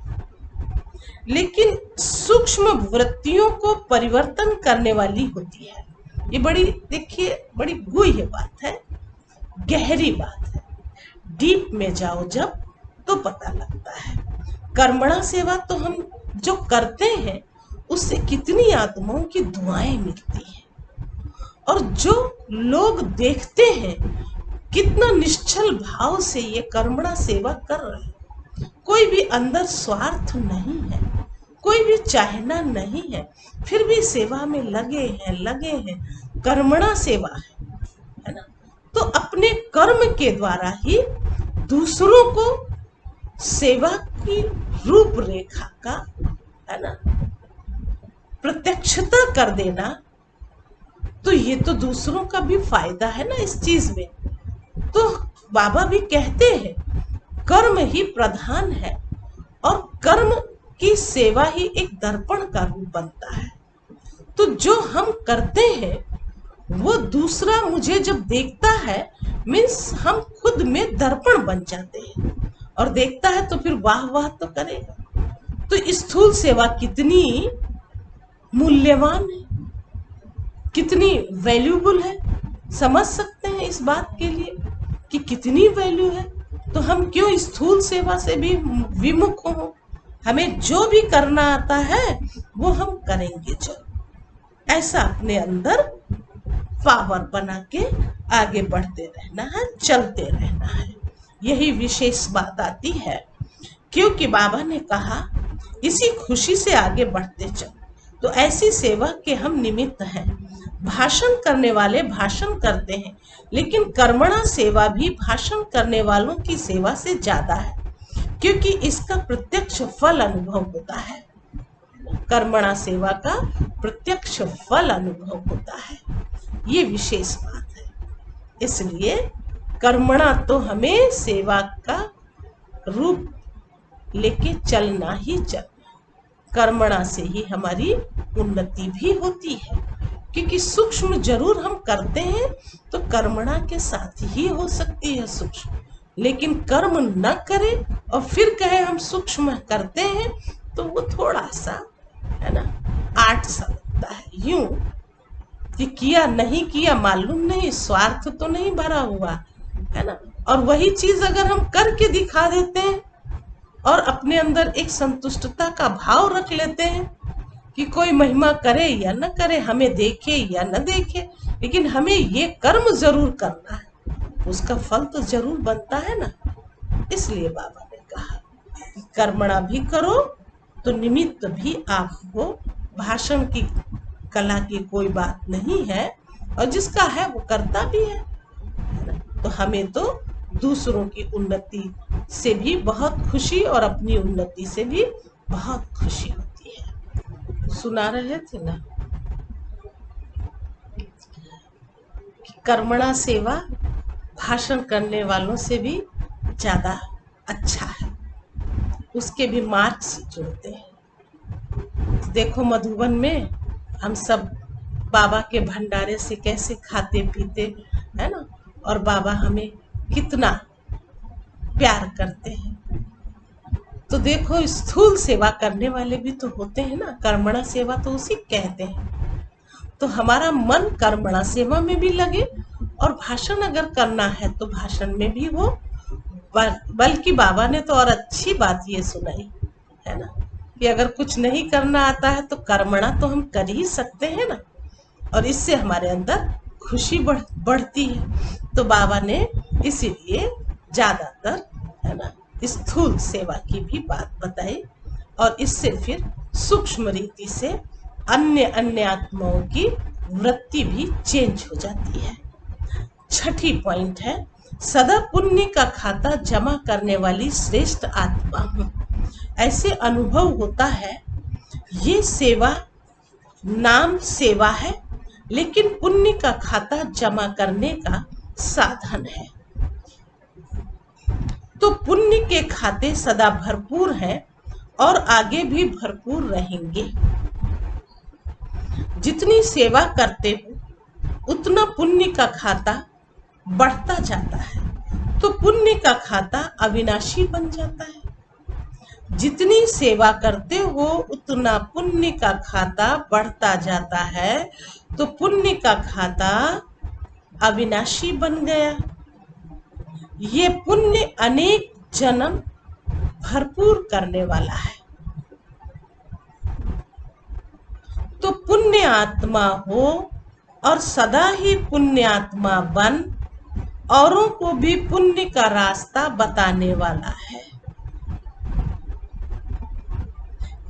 [SPEAKER 4] लेकिन सूक्ष्म वृत्तियों को परिवर्तन करने वाली होती है। ये बड़ी, देखिए, बड़ी गूढ़ बात है, गहरी बात है। डीप में जाओ जब तो पता लगता है। कर्मणा सेवा तो हम जो करते हैं उससे कितनी आत्माओं की दुआएं मिलती हैं, और जो लोग देखते हैं कितना निश्चल भाव से ये कर्मणा सेवा कर रहे हैं। कोई भी अंदर स्वार्थ नहीं है, कोई भी चाहना नहीं है, फिर भी सेवा में लगे हैं। कर्मणा सेवा है ना। तो अपने कर्म के द्वारा ही दूसरों को सेवा की रूपरेखा का, है ना, प्रत्यक्षता कर देना, तो ये तो दूसरों का भी फायदा है ना इस चीज में। तो बाबा भी कहते हैं कर्म ही प्रधान है, और कर्म की सेवा ही एक दर्पण का रूप बनता है। तो जो हम करते हैं वो दूसरा मुझे जब देखता है, मीन्स हम खुद में दर्पण बन जाते हैं, और देखता है तो फिर वाह वाह तो करेगा। तो स्थूल सेवा कितनी मूल्यवान है, कितनी वैल्यूबल है, समझ सकते हैं इस बात के लिए कि कितनी वैल्यू है। तो हम क्यों स्थूल सेवा से भी विमुख हो, हमें जो भी करना आता है वो हम करेंगे जरूर। ऐसा अपने अंदर पावर बना के आगे बढ़ते रहना है, चलते रहना है। यही विशेष बात आती है, क्योंकि बाबा ने कहा इसी खुशी से आगे बढ़ते चलो। तो ऐसी सेवा के हम निमित्त हैं। भाषण करने वाले भाषण करते हैं, लेकिन कर्मणा सेवा भी भाषण करने वालों की सेवा से ज्यादा है, क्योंकि इसका प्रत्यक्ष फल अनुभव होता है। कर्मणा सेवा का प्रत्यक्ष फल अनुभव होता है, ये विशेष बात है। इसलिए कर्मणा तो हमें सेवा का रूप लेके चलना ही चलना। कर्मणा से ही हमारी उन्नति भी होती है, क्योंकि सूक्ष्म जरूर हम करते हैं तो कर्मणा के साथ ही हो सकती है सूक्ष्म। लेकिन कर्म न करे और फिर कहे हम सूक्ष्म करते हैं तो वो थोड़ा सा है ना आर्ट सा लगता है, यूं कि किया नहीं किया मालूम नहीं, स्वार्थ तो नहीं भरा हुआ है ना। और वही चीज अगर हम करके दिखा देते हैं और अपने अंदर एक संतुष्टता का भाव रख लेते हैं कि कोई महिमा करे या न करे, हमें देखे या न देखे, लेकिन हमें ये कर्म जरूर करना है, उसका फल तो जरूर बनता है ना। इसलिए बाबा ने कहा कि कर्मणा भी करो तो निमित्त भी आप हो। भाषण की कला की कोई बात नहीं है, और जिसका है वो करता भी है ना। तो हमें तो दूसरों की उन्नति से भी बहुत खुशी और अपनी उन्नति से भी बहुत खुशी होती है। सुना रहे थे ना कि कर्मणा सेवा भाषण करने वालों से भी ज्यादा अच्छा है, उसके भी मार्क्स जुड़ते हैं। देखो मधुबन में हम सब बाबा के भंडारे से कैसे खाते पीते है ना, और बाबा हमें कितना प्यार करते हैं। तो देखो स्थूल सेवा करने वाले भी तो होते हैं ना, कर्मणा सेवा तो उसी कहते हैं। तो हमारा मन कर्मणा सेवा में भी लगे, और भाषण अगर करना है तो भाषण में भी हो। बल्कि बाबा ने तो और अच्छी बात ये सुनाई है ना कि अगर कुछ नहीं करना आता है तो कर्मणा तो हम कर ही सकते हैं ना, और इससे हमारे अंदर खुशी बढ़ती है। तो बाबा ने इसीलिए ज्यादातर है ना स्थूल सेवा की भी बात बताई, और इससे फिर सूक्ष्म रीति से अन्य अन्य आत्माओं की वृत्ति भी चेंज हो जाती है। छठी पॉइंट है, सदा पुण्य का खाता जमा करने वाली श्रेष्ठ आत्मा हूं। ऐसे अनुभव होता है ये सेवा नाम सेवा है, लेकिन पुण्य का खाता जमा करने का साधन है। तो पुण्य के खाते सदा भरपूर हैं और आगे भी भरपूर रहेंगे। जितनी सेवा करते हो उतना पुण्य का खाता बढ़ता जाता है, तो पुण्य का खाता अविनाशी बन जाता है। जितनी सेवा करते हो उतना पुण्य का खाता बढ़ता जाता है, तो पुण्य का खाता अविनाशी बन गया। ये पुण्य अनेक जन्म भरपूर करने वाला है। तो पुण्य आत्मा हो और सदा ही पुण्य आत्मा बन औरों को भी पुण्य का रास्ता बताने वाला है।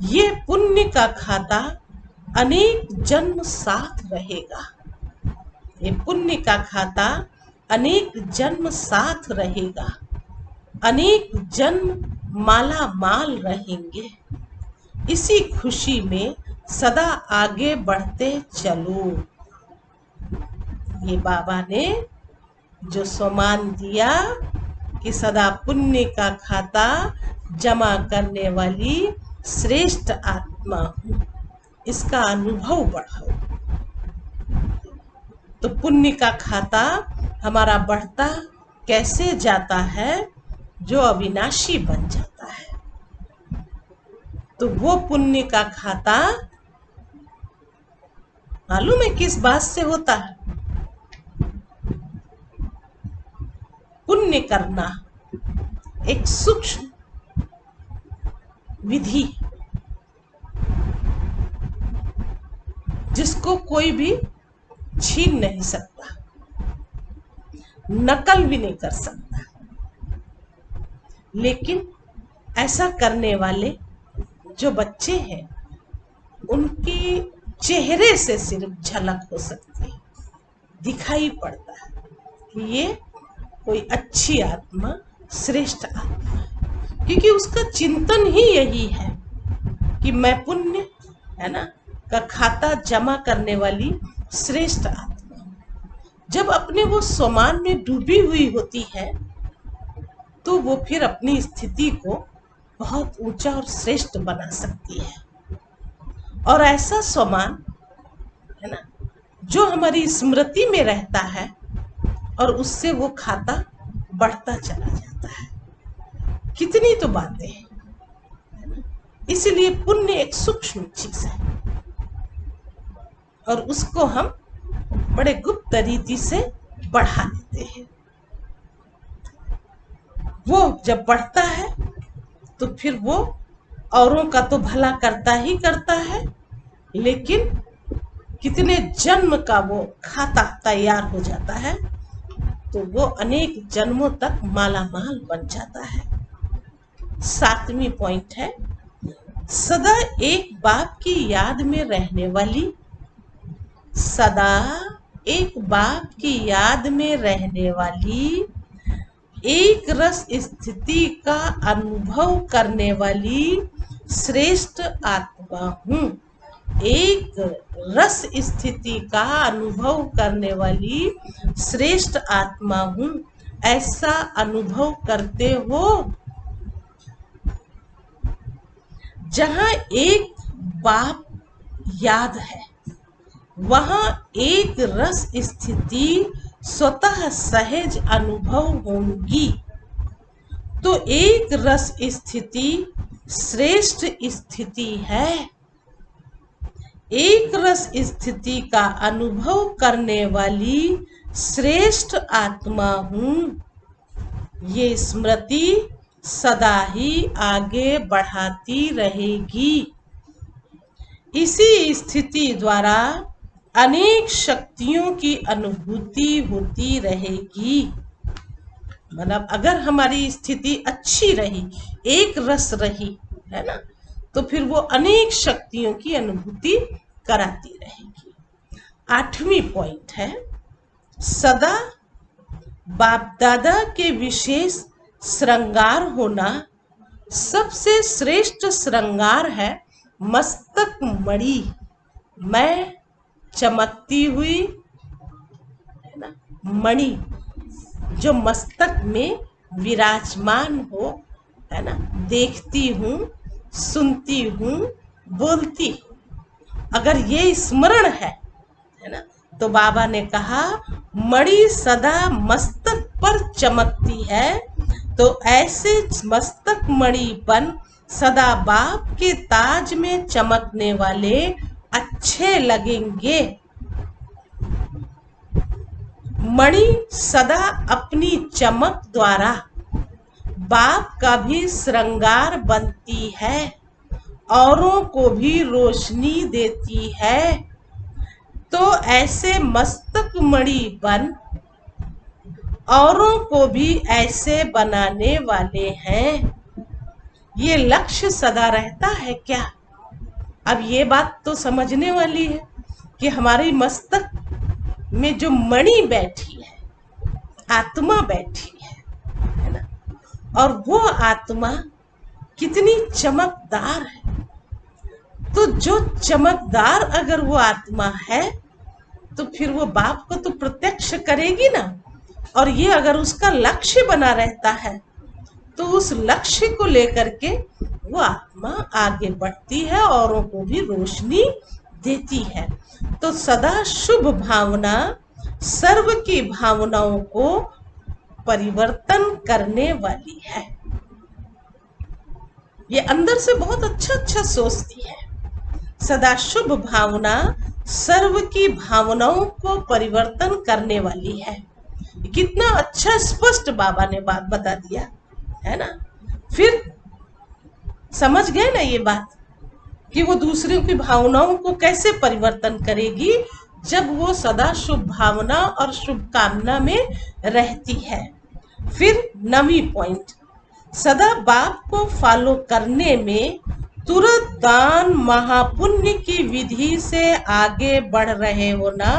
[SPEAKER 4] ये पुण्य का खाता अनेक जन्म साथ रहेगा। ये पुण्य का खाता अनेक जन्म साथ रहेगा, अनेक जन्म माला माल रहेंगे। इसी खुशी में सदा आगे बढ़ते चलो। ये बाबा ने जो सम्मान दिया कि सदा पुण्य का खाता जमा करने वाली श्रेष्ठ आत्मा हूं, इसका अनुभव बढ़ाओ। तो पुण्य का खाता हमारा बढ़ता कैसे जाता है? जो अविनाशी बन जाता है। तो वो पुण्य का खाता मालूम है किस बात से होता है? पुण्य करना एक सूक्ष्म विधि है जिसको कोई भी छीन नहीं सकता, नकल भी नहीं कर सकता। लेकिन ऐसा करने वाले जो बच्चे हैं उनके चेहरे से सिर्फ झलक हो सकती है, दिखाई पड़ता है कि ये कोई अच्छी आत्मा, श्रेष्ठ आत्मा है, क्योंकि उसका चिंतन ही यही है कि मैं पुण्य है ना का खाता जमा करने वाली श्रेष्ठ आत्मा हूं। जब अपने वो स्वमान में डूबी हुई होती है तो वो फिर अपनी स्थिति को बहुत ऊंचा और श्रेष्ठ बना सकती है। और ऐसा स्वमान है ना जो हमारी स्मृति में रहता है और उससे वो खाता बढ़ता चला जाता है। कितनी तो बातें हैं, है ना? इसलिए पुण्य एक सूक्ष्म चीज है और उसको हम बड़े गुप्त रीति से बढ़ा देते हैं। वो जब बढ़ता है तो फिर वो औरों का तो भला करता ही करता है, लेकिन कितने जन्म का वो खाता तैयार हो जाता है तो वो अनेक जन्मों तक मालामाल बन जाता है। 7वीं पॉइंट है, सदा एक बाप की याद में रहने वाली, सदा एक बाप की याद में रहने वाली, एक रस स्थिति का अनुभव करने वाली श्रेष्ठ आत्मा हूँ। एक रस स्थिति का अनुभव करने वाली श्रेष्ठ आत्मा हूँ। ऐसा अनुभव करते हो जहाँ एक बाप याद है, वहाँ एक रस स्थिति स्वतः सहज अनुभव होंगी। तो एक रस स्थिति श्रेष्ठ स्थिति है। एक रस स्थिति का अनुभव करने वाली श्रेष्ठ आत्मा हूँ। ये स्मृति सदा ही आगे बढ़ाती रहेगी। इसी स्थिति द्वारा अनेक शक्तियों की अनुभूति होती रहेगी। मतलब अगर हमारी स्थिति अच्छी रही, एक रस रही, है ना, तो फिर वो अनेक शक्तियों की अनुभूति कराती रहेगी। 8वीं पॉइंट है, सदा बाप दादा के विशेष श्रृंगार होना। सबसे श्रेष्ठ श्रृंगार है मस्तक मणि। मैं चमकती हुई है ना मणि जो मस्तक में विराजमान हो, है ना, देखती हूँ, सुनती हूँ, बोलती हूँ। अगर ये स्मरण है ना, तो बाबा ने कहा मणि सदा मस्तक पर चमकती है, तो ऐसे मस्तक मणिपन सदा बाप के ताज में चमकने वाले अच्छे लगेंगे। मणि सदा अपनी चमक द्वारा बाप का भी श्रृंगार बनती है, औरों को भी रोशनी देती है। तो ऐसे मस्तक मणि बन औरों को भी ऐसे बनाने वाले हैं। ये लक्ष्य सदा रहता है क्या? अब ये बात तो समझने वाली है कि हमारी मस्तक में जो मणि बैठी है, आत्मा बैठी है ना, और वो आत्मा कितनी चमकदार है। तो जो चमकदार अगर वो आत्मा है तो फिर वो बाप को तो प्रत्यक्ष करेगी ना। और ये अगर उसका लक्ष्य बना रहता है तो उस लक्ष्य को लेकर के वो आत्मा आगे बढ़ती है, औरों को भी रोशनी देती है। तो सदा शुभ भावना सर्व की भावनाओं को परिवर्तन करने वाली है। ये अंदर से बहुत अच्छा सोचती है। सदा शुभ भावना सर्व की भावनाओं को परिवर्तन करने वाली है। कितना अच्छा स्पष्ट बाबा ने बात बता दिया है ना। फिर समझ गए ना ये बात कि वो दूसरों की भावनाओं को कैसे परिवर्तन करेगी जब वो सदा शुभ भावना और शुभकामना में रहती है। फिर 9वीं पॉइंट, सदा बाप को फॉलो करने में तुरंत दान महापुण्य की विधि से आगे बढ़ रहे हो ना।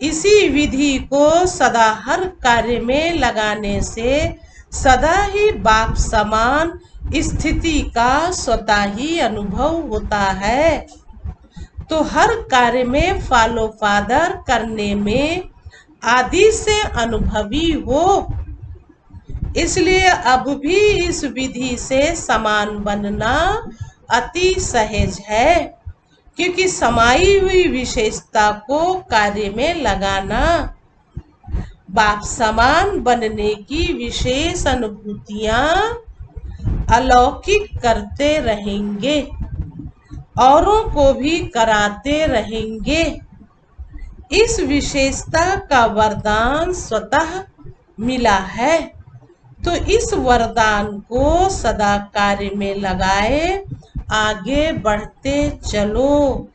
[SPEAKER 4] इसी विधि को सदा हर कार्य में लगाने से सदा ही बाप समान स्थिति का स्वतः ही अनुभव होता है। तो हर कार्य में फॉलो फादर करने में आदि से अनुभवी हो, इसलिए अब भी इस विधि से समान बनना अति सहज है, क्योंकि समाई हुई विशेषता को कार्य में लगाना बाप समान बनने की विशेष अनुभूतियां अलौकिक करते रहेंगे, औरों को भी कराते रहेंगे। इस विशेषता का वरदान स्वतः मिला है, तो इस वरदान को सदा कार्य में लगाए आगे बढ़ते चलो।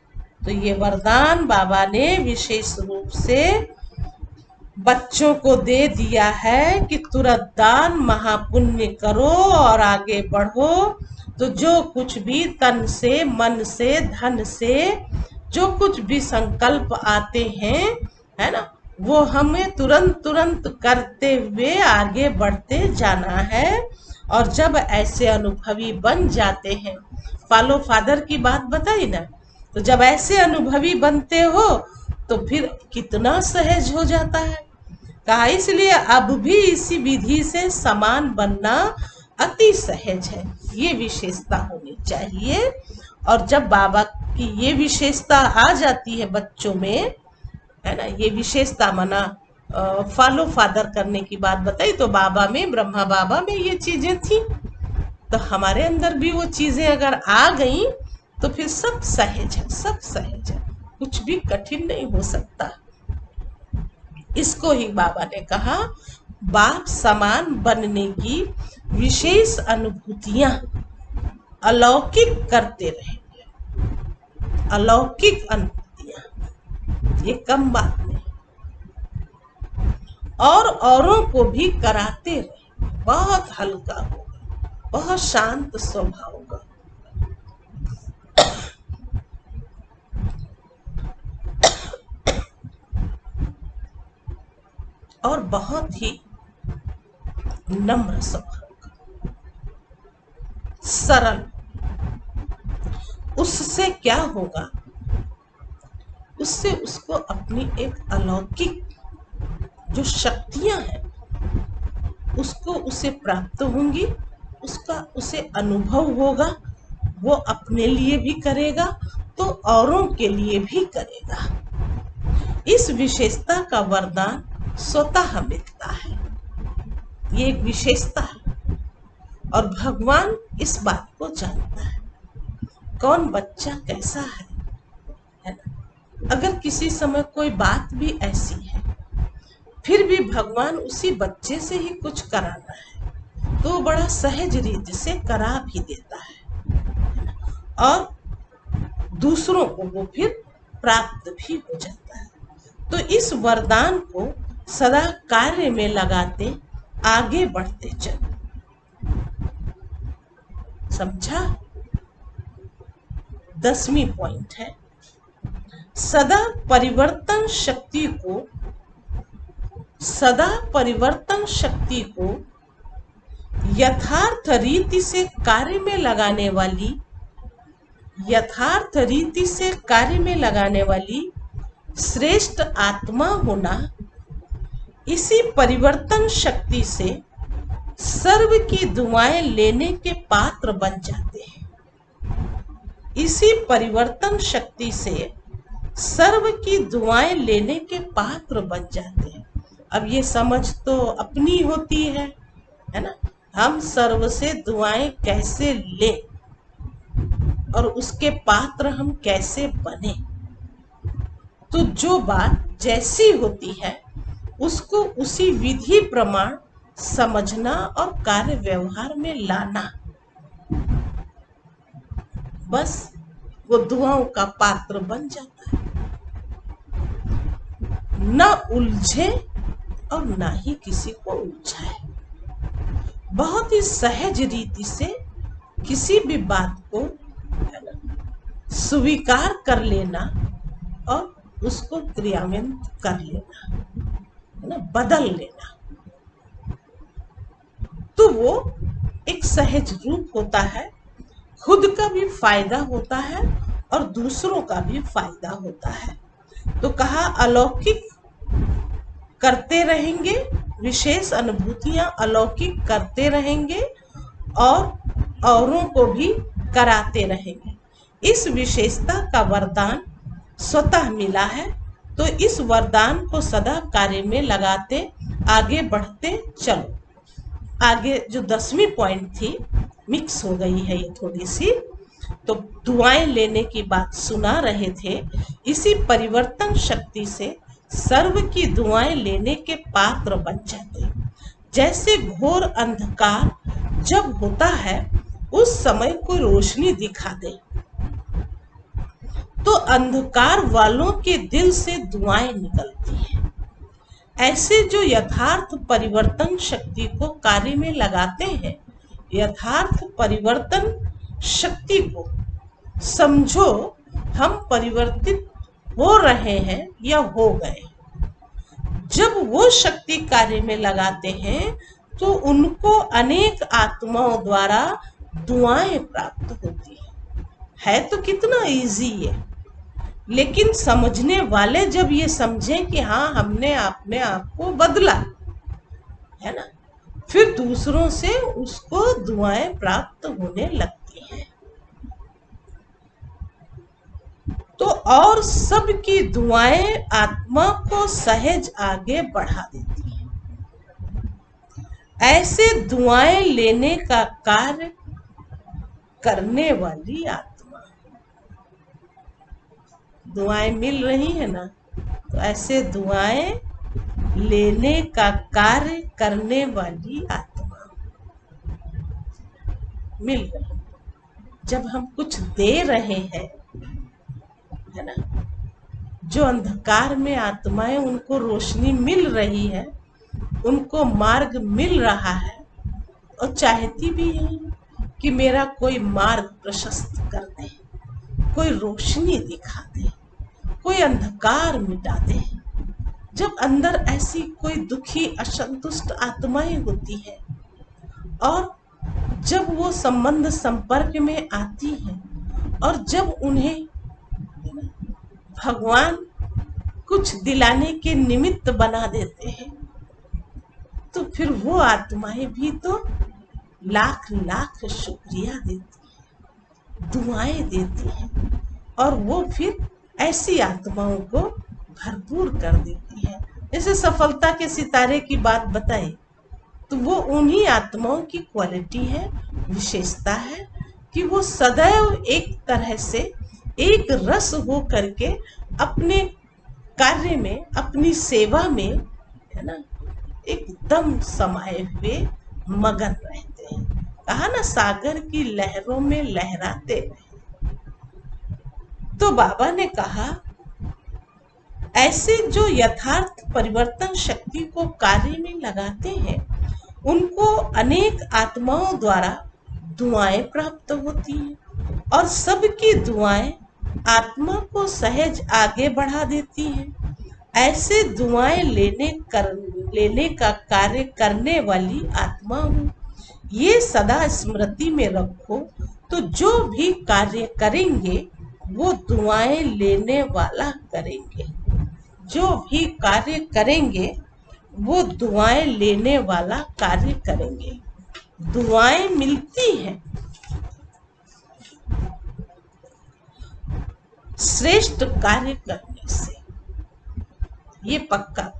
[SPEAKER 4] तो ये वरदान बाबा ने विशेष रूप से बच्चों को दे दिया है कि तुरंत दान महापुण्य करो और आगे बढ़ो। तो जो कुछ भी तन से, मन से, धन से जो कुछ भी संकल्प आते हैं, है ना, वो हमें तुरंत करते हुए आगे बढ़ते जाना है। और जब ऐसे अनुभवी बन जाते हैं, फॉलो फादर की बात बताई ना, तो जब ऐसे अनुभवी बनते हो तो फिर कितना सहज हो जाता है। कहा इसलिए अब भी इसी विधि से समान बनना अति सहज है, ये विशेषता होनी चाहिए। और जब बाबा की ये विशेषता आ जाती है बच्चों में, है ना, ये विशेषता माना फॉलो फादर करने की बात बताई, तो बाबा में, ब्रह्मा बाबा में ये चीजें थी, तो हमारे अंदर भी वो चीजें अगर आ गई तो फिर सब सहज है, सब सहज है, कुछ भी कठिन नहीं हो सकता। इसको ही बाबा ने कहा बाप समान बनने की विशेष अनुभूतियां अलौकिक करते रहेंगे। अलौकिक अनुभूतियां, ये कम बात नहीं, और औरों को भी कराते रहे। बहुत हल्का होगा, बहुत शांत स्वभाव होगा, और बहुत ही नम्र स्वभाव का, सरल। उससे क्या होगा, उससे उसको अपनी एक अलौकिक जो शक्तियां हैं उसको उसे प्राप्त होंगी, उसका उसे अनुभव होगा, वो अपने लिए भी करेगा तो औरों के लिए भी करेगा। इस विशेषता का वरदान स्वतः मिलता है, ये एक विशेषता है, और भगवान इस बात को जानता है कौन बच्चा कैसा है ना। अगर किसी समय कोई बात भी ऐसी है फिर भी भगवान उसी बच्चे से ही कुछ कराना है तो बड़ा सहज रीति से करा भी देता है, और दूसरों को वो फिर प्राप्त भी हो जाता है। तो इस वरदान को सदा कार्य में लगाते आगे बढ़ते चलो। समझा? 10वीं पॉइंट है, सदा परिवर्तन शक्ति को यथार्थ रीति से कार्य में लगाने वाली श्रेष्ठ आत्मा होना, इसी परिवर्तन शक्ति से सर्व की दुआएं लेने के पात्र बन जाते हैं। इसी परिवर्तन शक्ति से सर्व की दुआएं लेने के पात्र बन जाते हैं। अब ये समझ तो अपनी होती है ना, हम सर्व से दुआएं कैसे ले और उसके पात्र हम कैसे बने। तो जो बात जैसी होती है उसको उसी विधि प्रमाण समझना और कार्य व्यवहार में लाना, बस वो दुआओं का पात्र बन जाता है, न उलझे और ना ही किसी को उलझाए। बहुत ही सहज रीति से किसी भी बात को स्वीकार कर लेना और उसको क्रियान्वित कर लेना, है ना, बदल लेना, तो वो एक सहज रूप होता है। खुद का भी फायदा होता है और दूसरों का भी फायदा होता है। तो कहा अलौकिक करते रहेंगे, विशेष अनुभूतियां अलौकिक करते रहेंगे और औरों को भी कराते रहेंगे। इस विशेषता का वरदान स्वतः मिला है, तो इस वरदान को सदा कार्य में लगाते आगे बढ़ते चलो। आगे जो 10वीं पॉइंट थी, मिक्स हो गई है ये थोड़ी सी, तो दुआएं लेने की बात सुना रहे थे। इसी परिवर्तन शक्ति से सर्व की दुआएं लेने के पात्र बन जाते। जैसे घोर अंधकार जब होता है उस समय कोई रोशनी दिखा दे, तो अंधकार वालों के दिल से दुआएं निकलती हैं। ऐसे जो यथार्थ परिवर्तन शक्ति को कार्य में लगाते हैं, यथार्थ परिवर्तन शक्ति को समझो हम परिवर्तित हो रहे हैं या हो गए। जब वो शक्ति कार्य में लगाते हैं तो उनको अनेक आत्माओं द्वारा दुआएं प्राप्त होती है तो कितना इजी है। लेकिन समझने वाले जब ये समझें कि हाँ हमने अपने आप को बदला, है ना, फिर दूसरों से उसको दुआएं प्राप्त होने लगती हैं। तो और सबकी दुआएं आत्मा को सहज आगे बढ़ा देती हैं। ऐसे दुआएं लेने का कार्य करने वाली आत्मा, दुआएं मिल रही है ना, तो ऐसे दुआएं लेने का कार्य करने वाली आत्मा मिल रही। जब हम कुछ दे रहे हैं, है ना, जो अंधकार में आत्माएं, उनको रोशनी मिल रही है, उनको मार्ग मिल रहा है और चाहती भी है कि मेरा कोई मार्ग प्रशस्त कर दे, कोई रोशनी दिखा दे, कोई अंधकार मिटा दे। जब अंदर ऐसी कोई दुखी असंतुष्ट आत्माएं होती है और जब वो संबंध संपर्क में आती हैं और जब उन्हें भगवान कुछ दिलाने के निमित्त बना देते हैं, तो फिर वो आत्माएं भी तो लाख लाख शुक्रिया देती हैं, दुआएं देती हैं और वो फिर ऐसी आत्माओं को भरपूर कर देती है। जैसे सफलता के सितारे की बात बताई, तो वो उन्हीं आत्माओं की क्वालिटी है, विशेषता है कि वो सदैव एक तरह से एक रस हो करके अपने कार्य में, अपनी सेवा में, है ना, एकदम समाये हुए मगन रहते हैं। कहा ना, सागर की लहरों में लहराते रहे। तो बाबा ने कहा ऐसे जो यथार्थ परिवर्तन शक्ति को कार्य में लगाते हैं, उनको अनेक आत्माओं द्वारा दुआएं प्राप्त होती हैं और सबकी दुआएं आत्मा को सहज आगे बढ़ा देती हैं। ऐसे दुआएं लेने का कार्य करने वाली आत्मा हूँ। ये सदा स्मृति में रखो, तो जो भी कार्य करेंगे वो दुआएं लेने वाला करेंगे। जो भी कार्य करेंगे वो दुआएं लेने वाला कार्य करेंगे। दुआएं मिलती हैं श्रेष्ठ कार्य करने से, ये पक्का।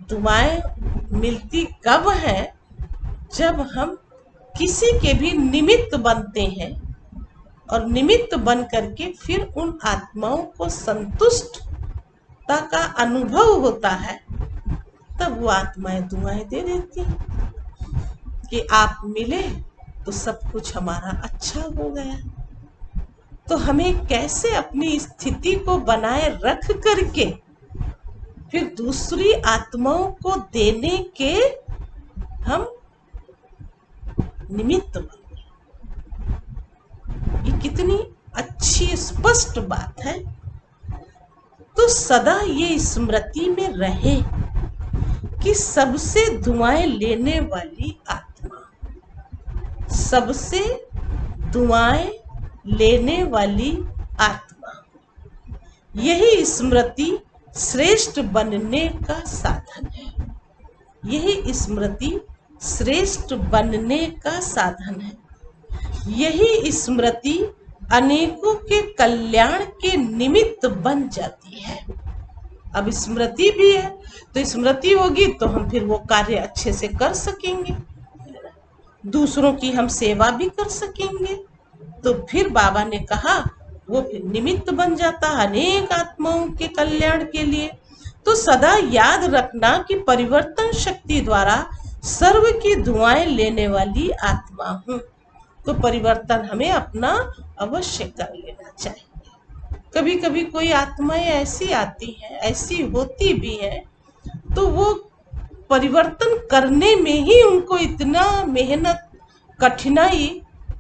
[SPEAKER 4] दुआएं मिलती कब है? जब हम किसी के भी निमित्त बनते हैं और निमित्त बन करके फिर उन आत्माओं को संतुष्टता का अनुभव होता है, तब वो आत्माएं दुआएं दे देती हैं कि आप मिले तो सब कुछ हमारा अच्छा हो गया। तो हमें कैसे अपनी स्थिति को बनाए रख करके फिर दूसरी आत्माओं को देने के हम निमित्त बने। ये कितनी अच्छी स्पष्ट बात है। तो सदा ये स्मृति में रहे कि सबसे दुआएं लेने वाली आत्मा, सबसे दुआएं लेने वाली आत्मा, यही स्मृति श्रेष्ठ बनने का साधन है। यही स्मृति श्रेष्ठ बनने का साधन है। यही स्मृति अनेकों के कल्याण के निमित्त बन जाती है। अब स्मृति भी है तो स्मृति होगी तो हम फिर वो कार्य अच्छे से कर सकेंगे, दूसरों की हम सेवा भी कर सकेंगे। तो फिर बाबा ने कहा वो फिर निमित्त बन जाता अनेक आत्माओं के कल्याण के लिए। तो सदा याद रखना कि परिवर्तन शक्ति द्वारा सर्व की दुआएं लेने वाली आत्मा हूँ। तो परिवर्तन हमें अपना अवश्य कर लेना चाहिए। कभी कभी कोई आत्माएं ऐसी आती हैं, ऐसी होती भी हैं, तो वो परिवर्तन करने में ही उनको इतना मेहनत, कठिनाई,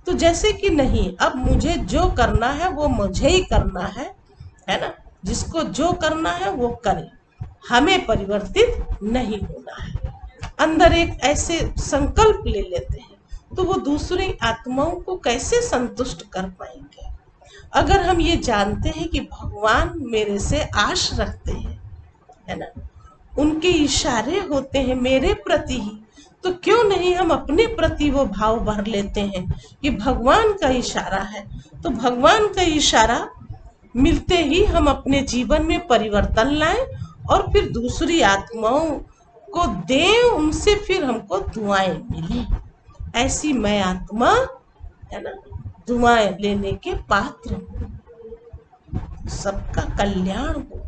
[SPEAKER 4] तो जैसे कि नहीं, अब मुझे जो करना है वो मुझे ही करना है ना। जिसको जो करना है वो करे, हमें परिवर्तित नहीं होना है। अंदर एक ऐसे संकल्प ले लेते हैं तो वो दूसरी आत्माओं को कैसे संतुष्ट कर पाएंगे। अगर हम ये जानते हैं कि भगवान मेरे से आश रखते हैं, है ना, उनके इशारे होते हैं मेरे प्रति ही, तो क्यों नहीं हम अपने प्रति वो भाव भर लेते हैं कि भगवान का इशारा है। तो भगवान का इशारा मिलते ही हम अपने जीवन में परिवर्तन लाएं और फिर दूसरी आत्माओं को दें, उनसे फिर हमको दुआएं मिले। ऐसी मैं आत्मा, है ना, दुआएं लेने के पात्र हूँ। सबका कल्याण हो,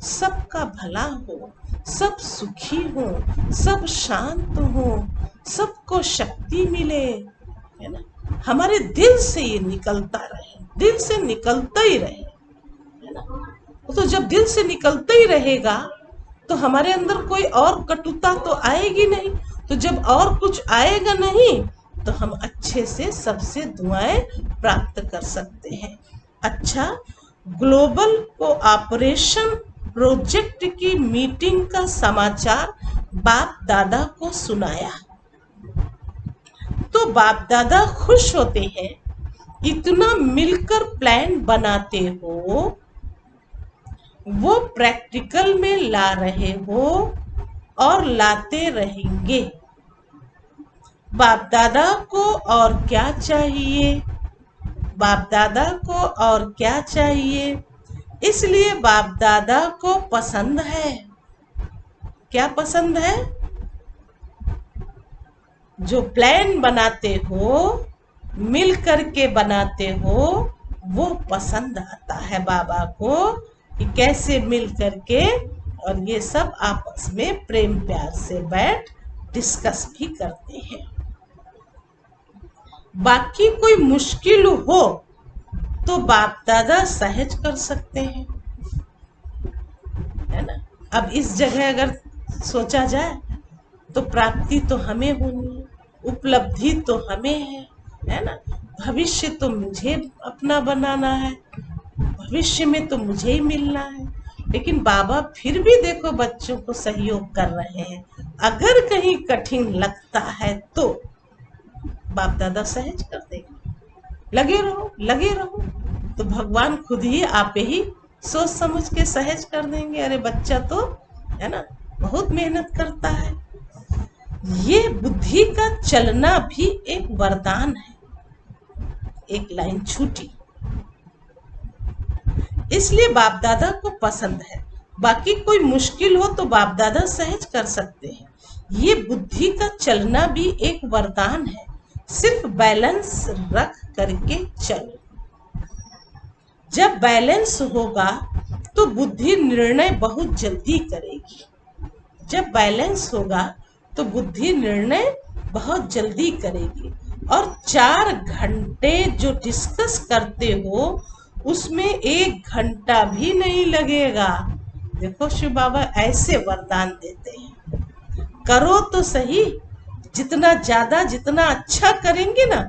[SPEAKER 4] सबका भला हो, सब सुखी हो, सब शांत हो, सबको शक्ति मिले, है ना। हमारे दिल से ये निकलता रहे, दिल से निकलता ही रहे, है ना। तो जब दिल से निकलता ही रहेगा तो हमारे अंदर कोई और कटुता तो आएगी नहीं। तो जब और कुछ आएगा नहीं तो हम अच्छे से सबसे दुआएं प्राप्त कर सकते हैं। अच्छा, ग्लोबल कोऑपरेशन प्रोजेक्ट की मीटिंग का समाचार बाप दादा को सुनाया तो बाप दादा खुश होते हैं। इतना मिलकर प्लान बनाते हो, वो प्रैक्टिकल में ला रहे हो और लाते रहेंगे। बाप दादा को और क्या चाहिए, बाप दादा को और क्या चाहिए। इसलिए बाप दादा को पसंद है, क्या पसंद है, जो प्लान बनाते हो, मिल करके बनाते हो, वो पसंद आता है बाबा को कि कैसे मिल करके और ये सब आपस में प्रेम प्यार से बैठ डिस्कस भी करते हैं। बाकी कोई मुश्किल हो तो बाप दादा सहज कर सकते हैं, है ना। अब इस जगह अगर सोचा जाए तो प्राप्ति तो हमें होनी है, उपलब्धि तो हमें है ना। भविष्य तो मुझे अपना बनाना है, भविष्य में तो मुझे ही मिलना है। लेकिन बाबा फिर भी देखो बच्चों को सहयोग कर रहे हैं। अगर कहीं कठिन लगता है तो बाप दादा सहज कर देंगे। लगे रहो, लगे रहो, तो भगवान खुद ही आप ही सोच समझ के सहज कर देंगे। अरे बच्चा तो, है ना, बहुत मेहनत करता है। ये बुद्धि का चलना भी एक वरदान है। एक लाइन छूटी, इसलिए बाप दादा को पसंद है। बाकी कोई मुश्किल हो तो बाप दादा सहज कर सकते हैं। ये बुद्धि का चलना भी एक वरदान है। सिर्फ बैलेंस रख करके चलो। जब बैलेंस होगा तो बुद्धि निर्णय बहुत जल्दी करेगी। जब बैलेंस होगा तो बुद्धि निर्णय बहुत जल्दी करेगी। और 4 घंटे जो डिस्कस करते हो उसमें 1 घंटा भी नहीं लगेगा। देखो शिव बाबा ऐसे वरदान देते हैं। करो तो सही, जितना ज्यादा जितना अच्छा करेंगे ना,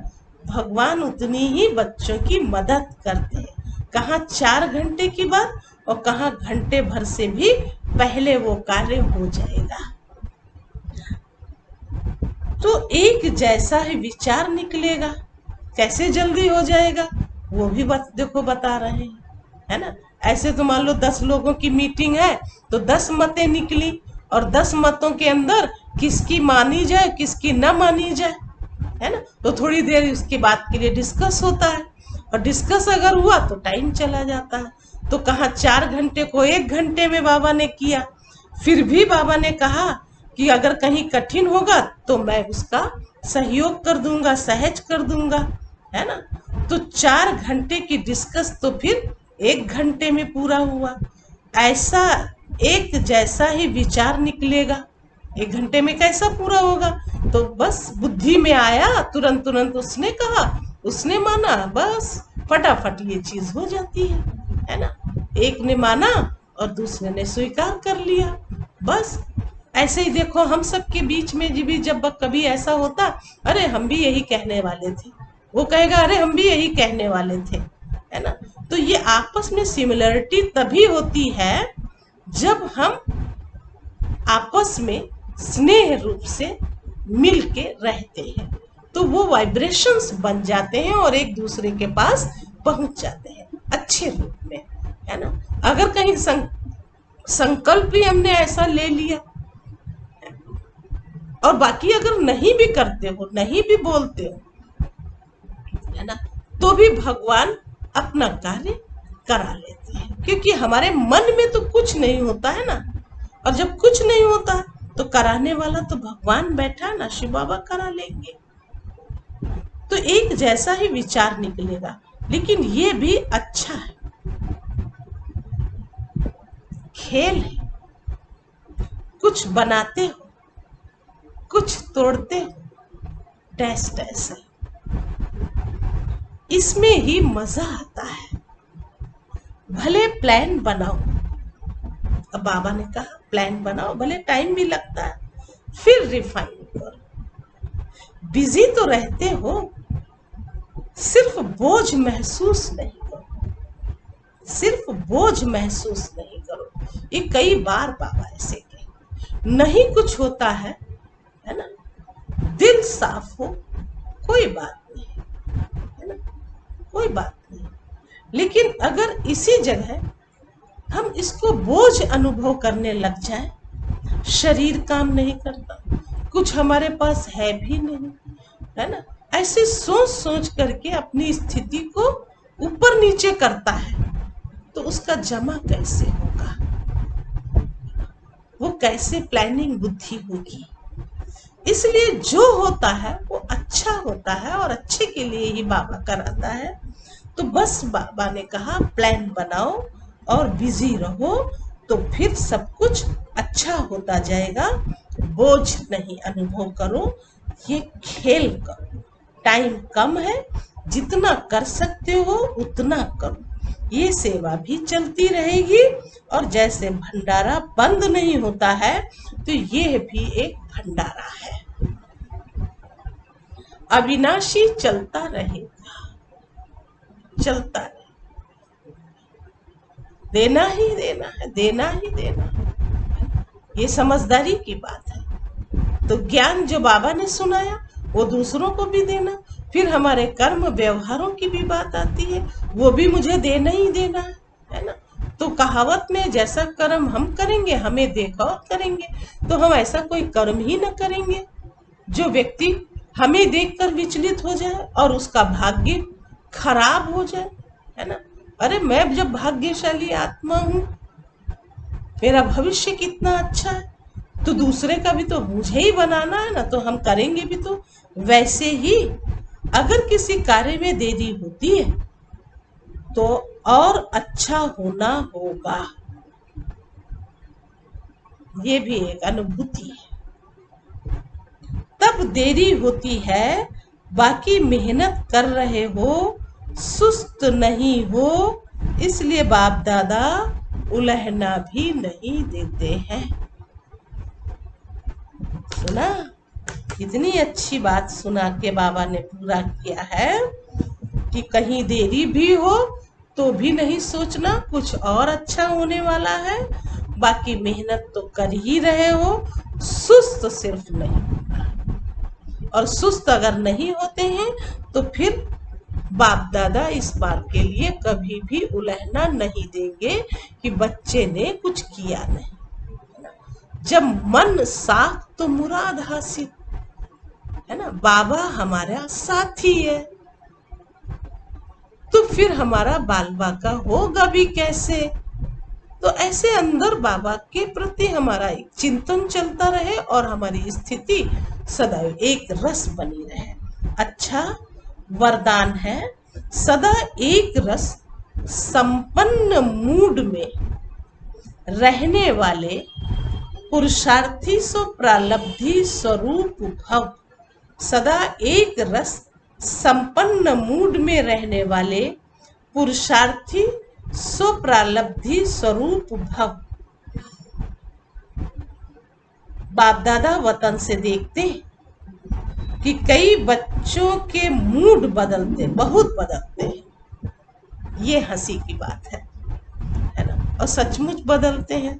[SPEAKER 4] भगवान उतनी ही बच्चों की मदद करते हैं। कहाँ 4 घंटे की बात, और कहाँ घंटे भर से भी पहले वो कार्य हो जाएगा। तो एक जैसा ही विचार निकलेगा, कैसे जल्दी हो जाएगा वो भी देखो बता रहे हैं, है ना। ऐसे तो मान लो 10 लोगों की मीटिंग है तो 10 मतें निकली, और 10 मतों के अंदर किसकी मानी जाए किसकी न मानी जाए, है ना। तो थोड़ी देर उसके बात के लिए डिस्कस होता है, और डिस्कस अगर हुआ तो टाइम चला जाता है। तो कहाँ 4 घंटे को 1 घंटे में बाबा ने किया। फिर भी बाबा ने कहा कि अगर कहीं कठिन होगा तो मैं उसका सहयोग कर दूंगा, सहज कर दूंगा, है ना। तो 4 घंटे की डिस्कस तो फिर 1 घंटे में पूरा हुआ। ऐसा एक जैसा ही विचार निकलेगा, 1 घंटे में कैसा पूरा होगा। तो बस बुद्धि में आया, तुरंत तुरंत उसने कहा, उसने माना, बस फटाफट ये चीज हो जाती है ना। एक ने माना और दूसरे ने स्वीकार कर लिया। बस ऐसे ही देखो हम सबके बीच में भी जब कभी ऐसा होता, अरे हम भी यही कहने वाले थे, वो कहेगा अरे हम भी यही कहने वाले थे, है ना। तो ये आपस में सिमिलरिटी तभी होती है जब हम आपस में स्नेह रूप से मिल के रहते हैं, तो वो वाइब्रेशंस बन जाते हैं और एक दूसरे के पास पहुंच जाते हैं अच्छे रूप में, है ना। अगर कहीं संकल्प भी हमने ऐसा ले लिया और बाकी अगर नहीं भी करते हो, नहीं भी बोलते हो, है ना, तो भी भगवान अपना कार्य करा लेते हैं, क्योंकि हमारे मन में तो कुछ नहीं होता है ना। और जब कुछ नहीं होता तो कराने वाला तो भगवान बैठा है ना, शिव बाबा करा लेंगे। तो एक जैसा ही विचार निकलेगा, लेकिन ये भी अच्छा है, खेल है। कुछ बनाते हो, कुछ तोड़ते हो, डैश डैश है, इसमें ही मजा आता है। भले प्लान बनाओ, अब बाबा ने कहा प्लान बनाओ, भले टाइम भी लगता है, फिर रिफाइन करो। बिजी तो रहते हो, सिर्फ बोझ महसूस नहीं करो, सिर्फ बोझ महसूस नहीं करो। ये कई बार बाबा ऐसे कहे, नहीं कुछ होता है ना, दिल साफ हो, कोई बात नहीं, है ना, कोई बात नहीं। लेकिन अगर इसी जगह हम इसको बोझ अनुभव करने लग जाए, शरीर काम नहीं करता, कुछ हमारे पास है भी नहीं, है ना, ऐसे सोच सोच करके अपनी स्थिति को ऊपर नीचे करता है, तो उसका जमा कैसे होगा, वो कैसे प्लानिंग बुद्धि होगी। इसलिए जो होता है वो अच्छा होता है और अच्छे के लिए ही बाबा कराता है। तो बस बाबा ने कहा प्लान बनाओ और बिजी रहो, तो फिर सब कुछ अच्छा होता जाएगा। बोझ नहीं अनुभव करो, ये खेल करो। टाइम कम है, जितना कर सकते हो उतना करो, ये सेवा भी चलती रहेगी। और जैसे भंडारा बंद नहीं होता है, तो ये भी एक भंडारा है, अविनाशी चलता रहेगा, चलता रहे। देना ही देना है, देना ही देना है, ये समझदारी की बात है। तो ज्ञान जो बाबा ने सुनाया वो दूसरों को भी देना। फिर हमारे कर्म व्यवहारों की भी बात आती है, वो भी मुझे देना ही देना है ना। तो कहावत में जैसा कर्म हम करेंगे हमें देखा और करेंगे, तो हम ऐसा कोई कर्म ही न करेंगे जो व्यक्ति हमें देखकर विचलित हो जाए और उसका भाग्य खराब हो जाए, है ना। अरे मैं जब भाग्यशाली आत्मा हूं, मेरा भविष्य कितना अच्छा है, तो दूसरे का भी तो मुझे ही बनाना है ना, तो हम करेंगे भी। तो वैसे ही अगर किसी कार्य में देरी होती है तो और अच्छा होना होगा, ये भी एक अनुभूति है। तब देरी होती है बाकी मेहनत कर रहे हो, सुस्त नहीं हो, इसलिए बाप दादा उलहना भी नहीं देते हैं। सुना? इतनी अच्छी बात सुना के बाबा ने पूरा किया है कि कहीं देरी भी हो तो भी नहीं सोचना, कुछ और अच्छा होने वाला है। बाकी मेहनत तो कर ही रहे हो, सुस्त सिर्फ नहीं होना। और सुस्त अगर नहीं होते हैं तो फिर बाप दादा इस बात के लिए कभी भी उलहना नहीं देंगे कि बच्चे ने कुछ किया नहीं। जब मन साफ तो मुराद हासिल, है ना। बाबा हमारा साथी है तो फिर हमारा बाल बाका होगा भी कैसे। तो ऐसे अंदर बाबा के प्रति हमारा एक चिंतन चलता रहे और हमारी स्थिति सदैव एक रस बनी रहे। अच्छा वरदान है, सदा एक रस संपन्न मूड में रहने वाले पुरुषार्थी सो प्रालब्धि स्वरूप भव। सदा एक रस संपन्न मूड में रहने वाले पुरुषार्थी सो प्रालब्धि स्वरूप भव। बाप दादा वतन से देखते हैं कि कई बच्चों के मूड बदलते, बहुत बदलते हैं। ये हंसी की बात है ना। और सचमुच बदलते हैं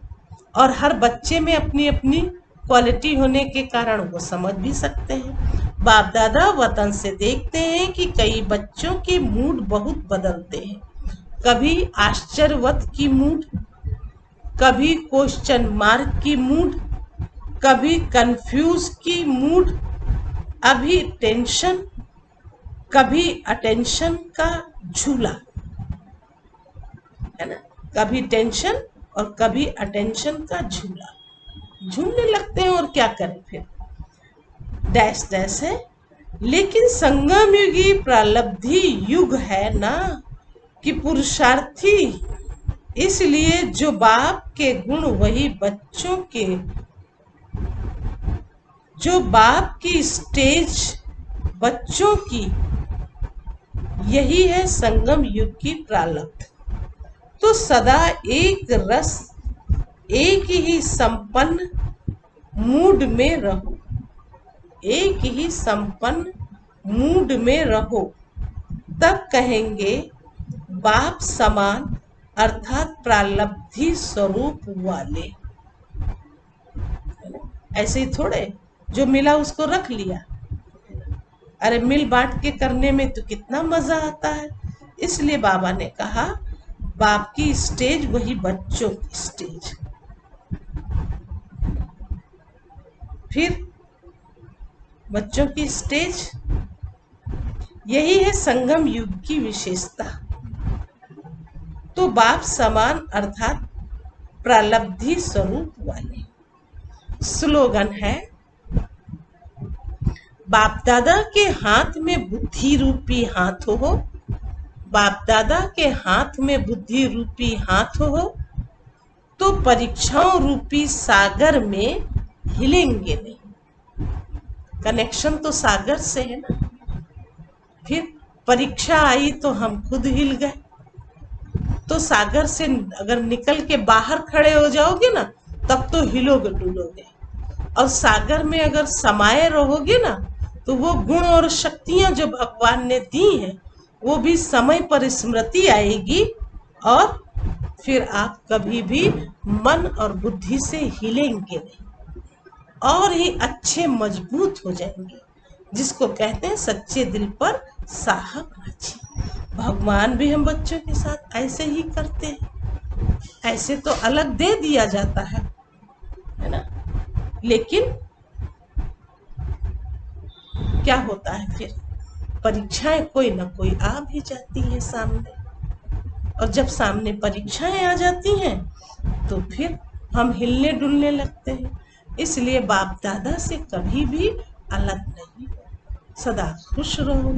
[SPEAKER 4] और हर बच्चे में अपनी अपनी क्वालिटी होने के कारण वो समझ भी सकते हैं। बाप दादा वतन से देखते हैं कि कई बच्चों के मूड बहुत बदलते हैं। कभी आश्चर्यवत की मूड, कभी क्वेश्चन मार्क की मूड, कभी कंफ्यूज की मूड, अभी टेंशन, कभी अटेंशन का झूला, है ना। कभी टेंशन और कभी अटेंशन का झूला, झूलने लगते हैं। और क्या करें फिर, डैश डैश है। लेकिन संगम युगी प्रालब्धि युग है ना कि पुरुषार्थी, इसलिए जो बाप के गुण वही बच्चों के, जो बाप की स्टेज बच्चों की, यही है संगम युग की प्रालब्ध। तो सदा एक रस, एक ही संपन्न मूड में रहो, एक ही संपन्न मूड में रहो, तब कहेंगे बाप समान अर्थात प्रालब्धि स्वरूप वाले। ऐसे ही थोड़े जो मिला उसको रख लिया। अरे मिल बांट के करने में तो कितना मजा आता है। इसलिए बाबा ने कहा बाप की स्टेज वही बच्चों की स्टेज। फिर बच्चों की स्टेज, यही है संगम युग की विशेषता। तो बाप समान अर्थात प्रालब्धि स्वरूप वाले। स्लोगन है, बाप दादा के हाथ में बुद्धि रूपी हाथ हो, बाप दादा के हाथ में बुद्धि रूपी हाथ हो, तो परीक्षाओं रूपी सागर में हिलेंगे नहीं। कनेक्शन तो सागर से है ना। फिर परीक्षा आई तो हम खुद हिल गए। तो सागर से अगर निकल के बाहर खड़े हो जाओगे ना, तब तो हिलोगे डुलोगे। और सागर में अगर समाये रहोगे ना, तो वो गुण और शक्तियां जो भगवान ने दी हैं वो भी समय पर स्मृति आएगी और फिर आप कभी भी मन और बुद्धि से हिलेंगे नहीं और ही अच्छे मजबूत हो जाएंगे, जिसको कहते हैं सच्चे दिल पर साहब नाची। भगवान भी हम बच्चों के साथ ऐसे ही करते हैं। ऐसे तो अलग दे दिया जाता है ना, लेकिन क्या होता है फिर परीक्षाएं कोई ना कोई आ भी जाती है सामने, और जब सामने परीक्षाएं आ जाती हैं तो फिर हम हिलने डुलने लगते हैं। इसलिए बाप दादा से कभी भी अलग नहीं, सदा खुश रहो,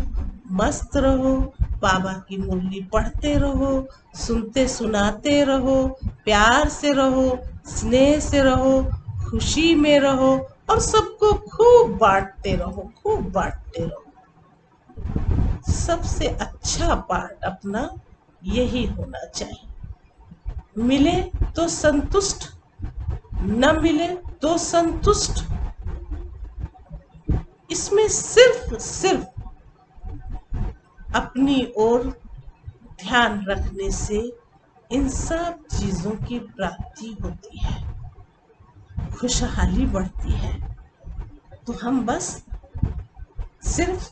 [SPEAKER 4] मस्त रहो, बाबा की मुरली पढ़ते रहो, सुनते सुनाते रहो, प्यार से रहो, स्नेह से रहो, खुशी में रहो और सबको खूब बांटते रहो, खूब बांटते रहो। सबसे अच्छा पार्ट अपना यही होना चाहिए। मिले तो संतुष्ट, न मिले तो संतुष्ट। इसमें सिर्फ अपनी ओर ध्यान रखने से इन सब चीजों की प्राप्ति होती है, खुशहाली बढ़ती है। तो हम बस सिर्फ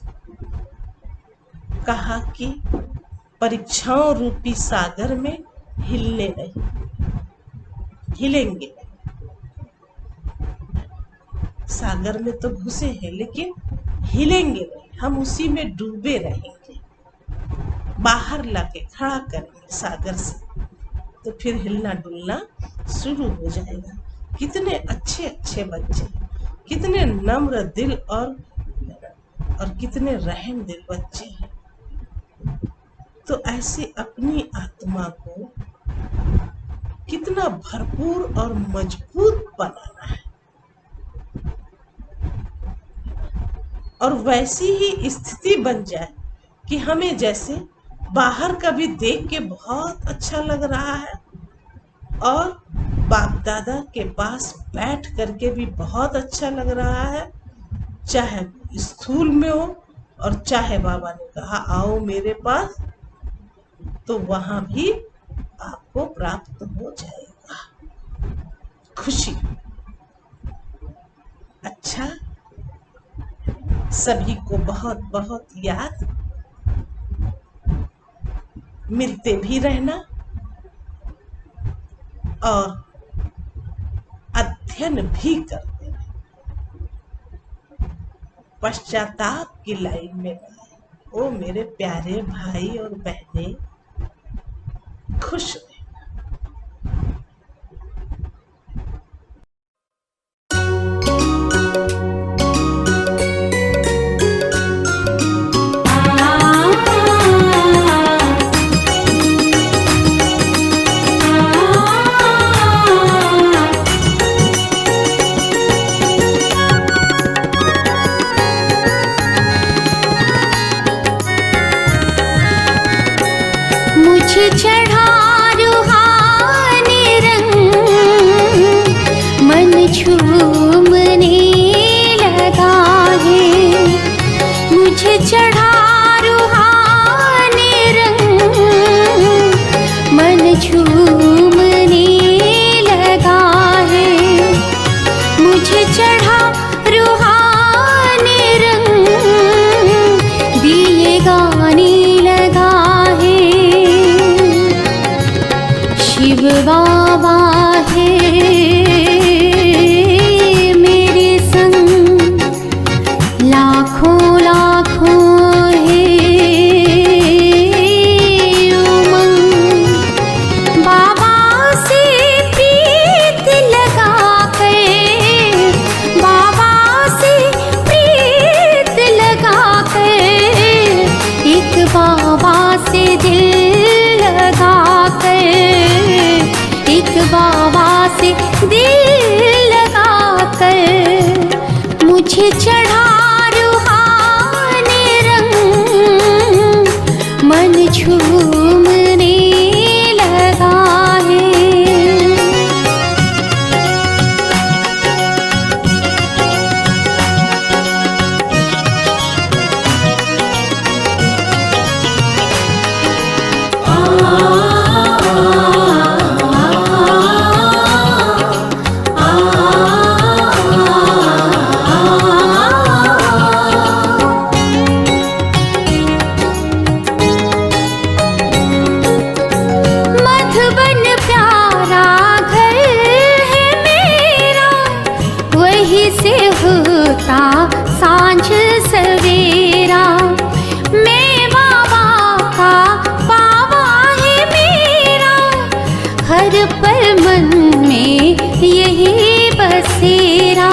[SPEAKER 4] कहा कि परीक्षाओं रूपी सागर में हिलने नहीं, हिलेंगे। सागर में तो घुसे हैं लेकिन हिलेंगे नहीं, हम उसी में डूबे रहेंगे। बाहर लाके खड़ा करेंगे सागर से, तो फिर हिलना डुलना शुरू हो जाएगा। कितने अच्छे अच्छे बच्चे, कितने नम्र दिल और कितने रहम दिल बच्चे हैं। तो ऐसे अपनी आत्मा को कितना भरपूर और मजबूत बनाना है, और वैसी ही स्थिति बन जाए कि हमें जैसे बाहर का भी देख के बहुत अच्छा लग रहा है और बाप दादा के पास बैठ करके भी बहुत अच्छा लग रहा है, चाहे स्थूल में हो और चाहे बाबा ने कहा आओ मेरे पास, तो वहां भी आपको प्राप्त हो जाएगा खुशी। अच्छा, सभी को बहुत बहुत याद, मिलते भी रहना और अध्ययन भी करते रहना। पश्चाताप की लाइन में रहे। ओ मेरे प्यारे भाई और बहनें, खुश रहना।
[SPEAKER 5] मुझे चढ़ा रूहानी रंग, मन झूमने लगा है। मुझे चढ़ा रूहानी रंग, मन झूमने लगा है। मुझे चढ़ा रूहानी रंग, दिए गाने लगा है। शिव बाबा है मेरे संग, लाखों लाखों है उमंग। बाबा से प्रीत लगा कर, बाबा से प्रीत लगा कर, एक बाबा से दिल लगा कर, एक बाबा से दिल लगा कर, मुझे चढ़ा रूहानी रंग, मन झूमने लगा है। मधुबन प्यारा घर है मेरा, वहीं से होता सांझ सवेरा। मैं बाबा का पावा है मेरा, हर पल मन में यही बसेरा।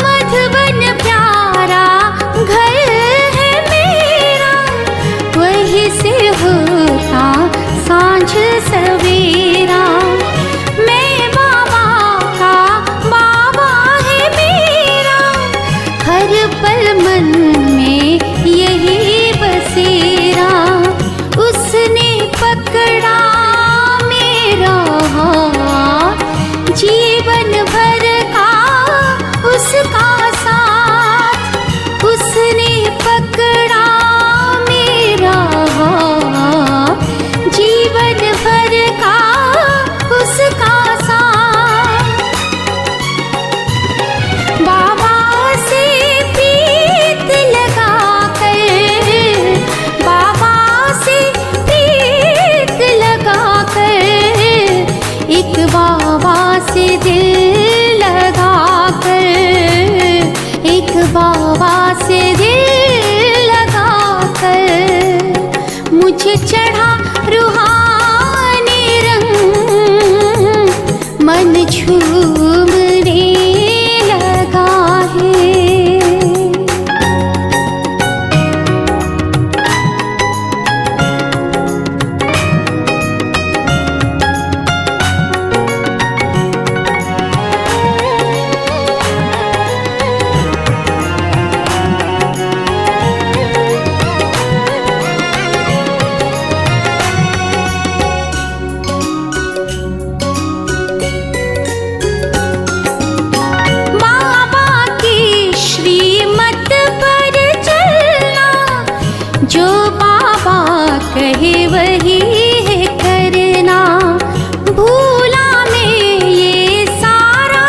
[SPEAKER 5] मधुबन प्यारा घर है मेरा, वहीं से होता सांझ सवेरा। मैं झूमने लगा है। बाबा की श्रीमत पर चलना, जो बाबा कहे वही है करना। भूला में ये सारा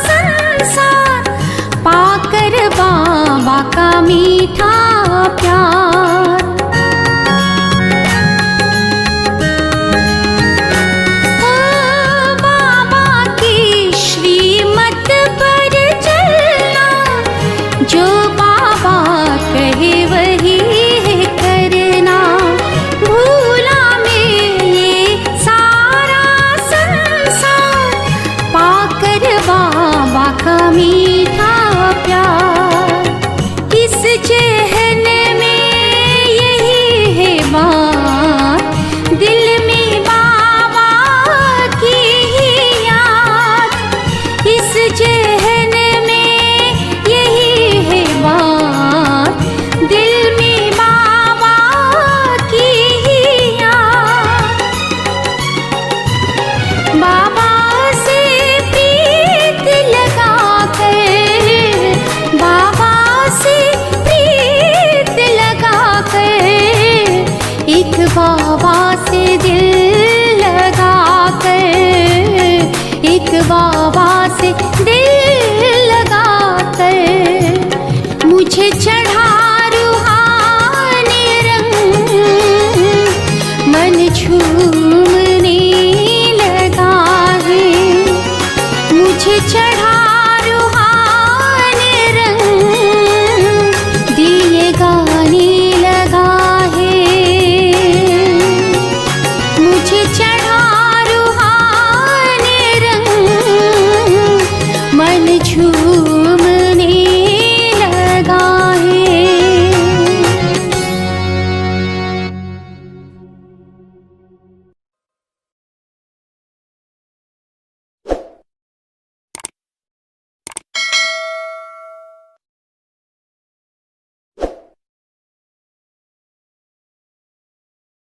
[SPEAKER 5] संसार, पाकर बाबा का मीठा प्यार। बाबा की श्रीमत पर चलना, जो बाबा कहे वही है करना। भूला में ये सारा संसार, पाकर बाबा का मीठा प्यार। इस जहन में यही है बात, दिल में बाबा की ही याद। इस जहन में यही है बात, दिल में बाबा की ही याद। बाबा से प्रीत लगा कर, बाबा से प्रीत लगा कर, एक बाबा से दिल लगा कर, एक बाबा से दिल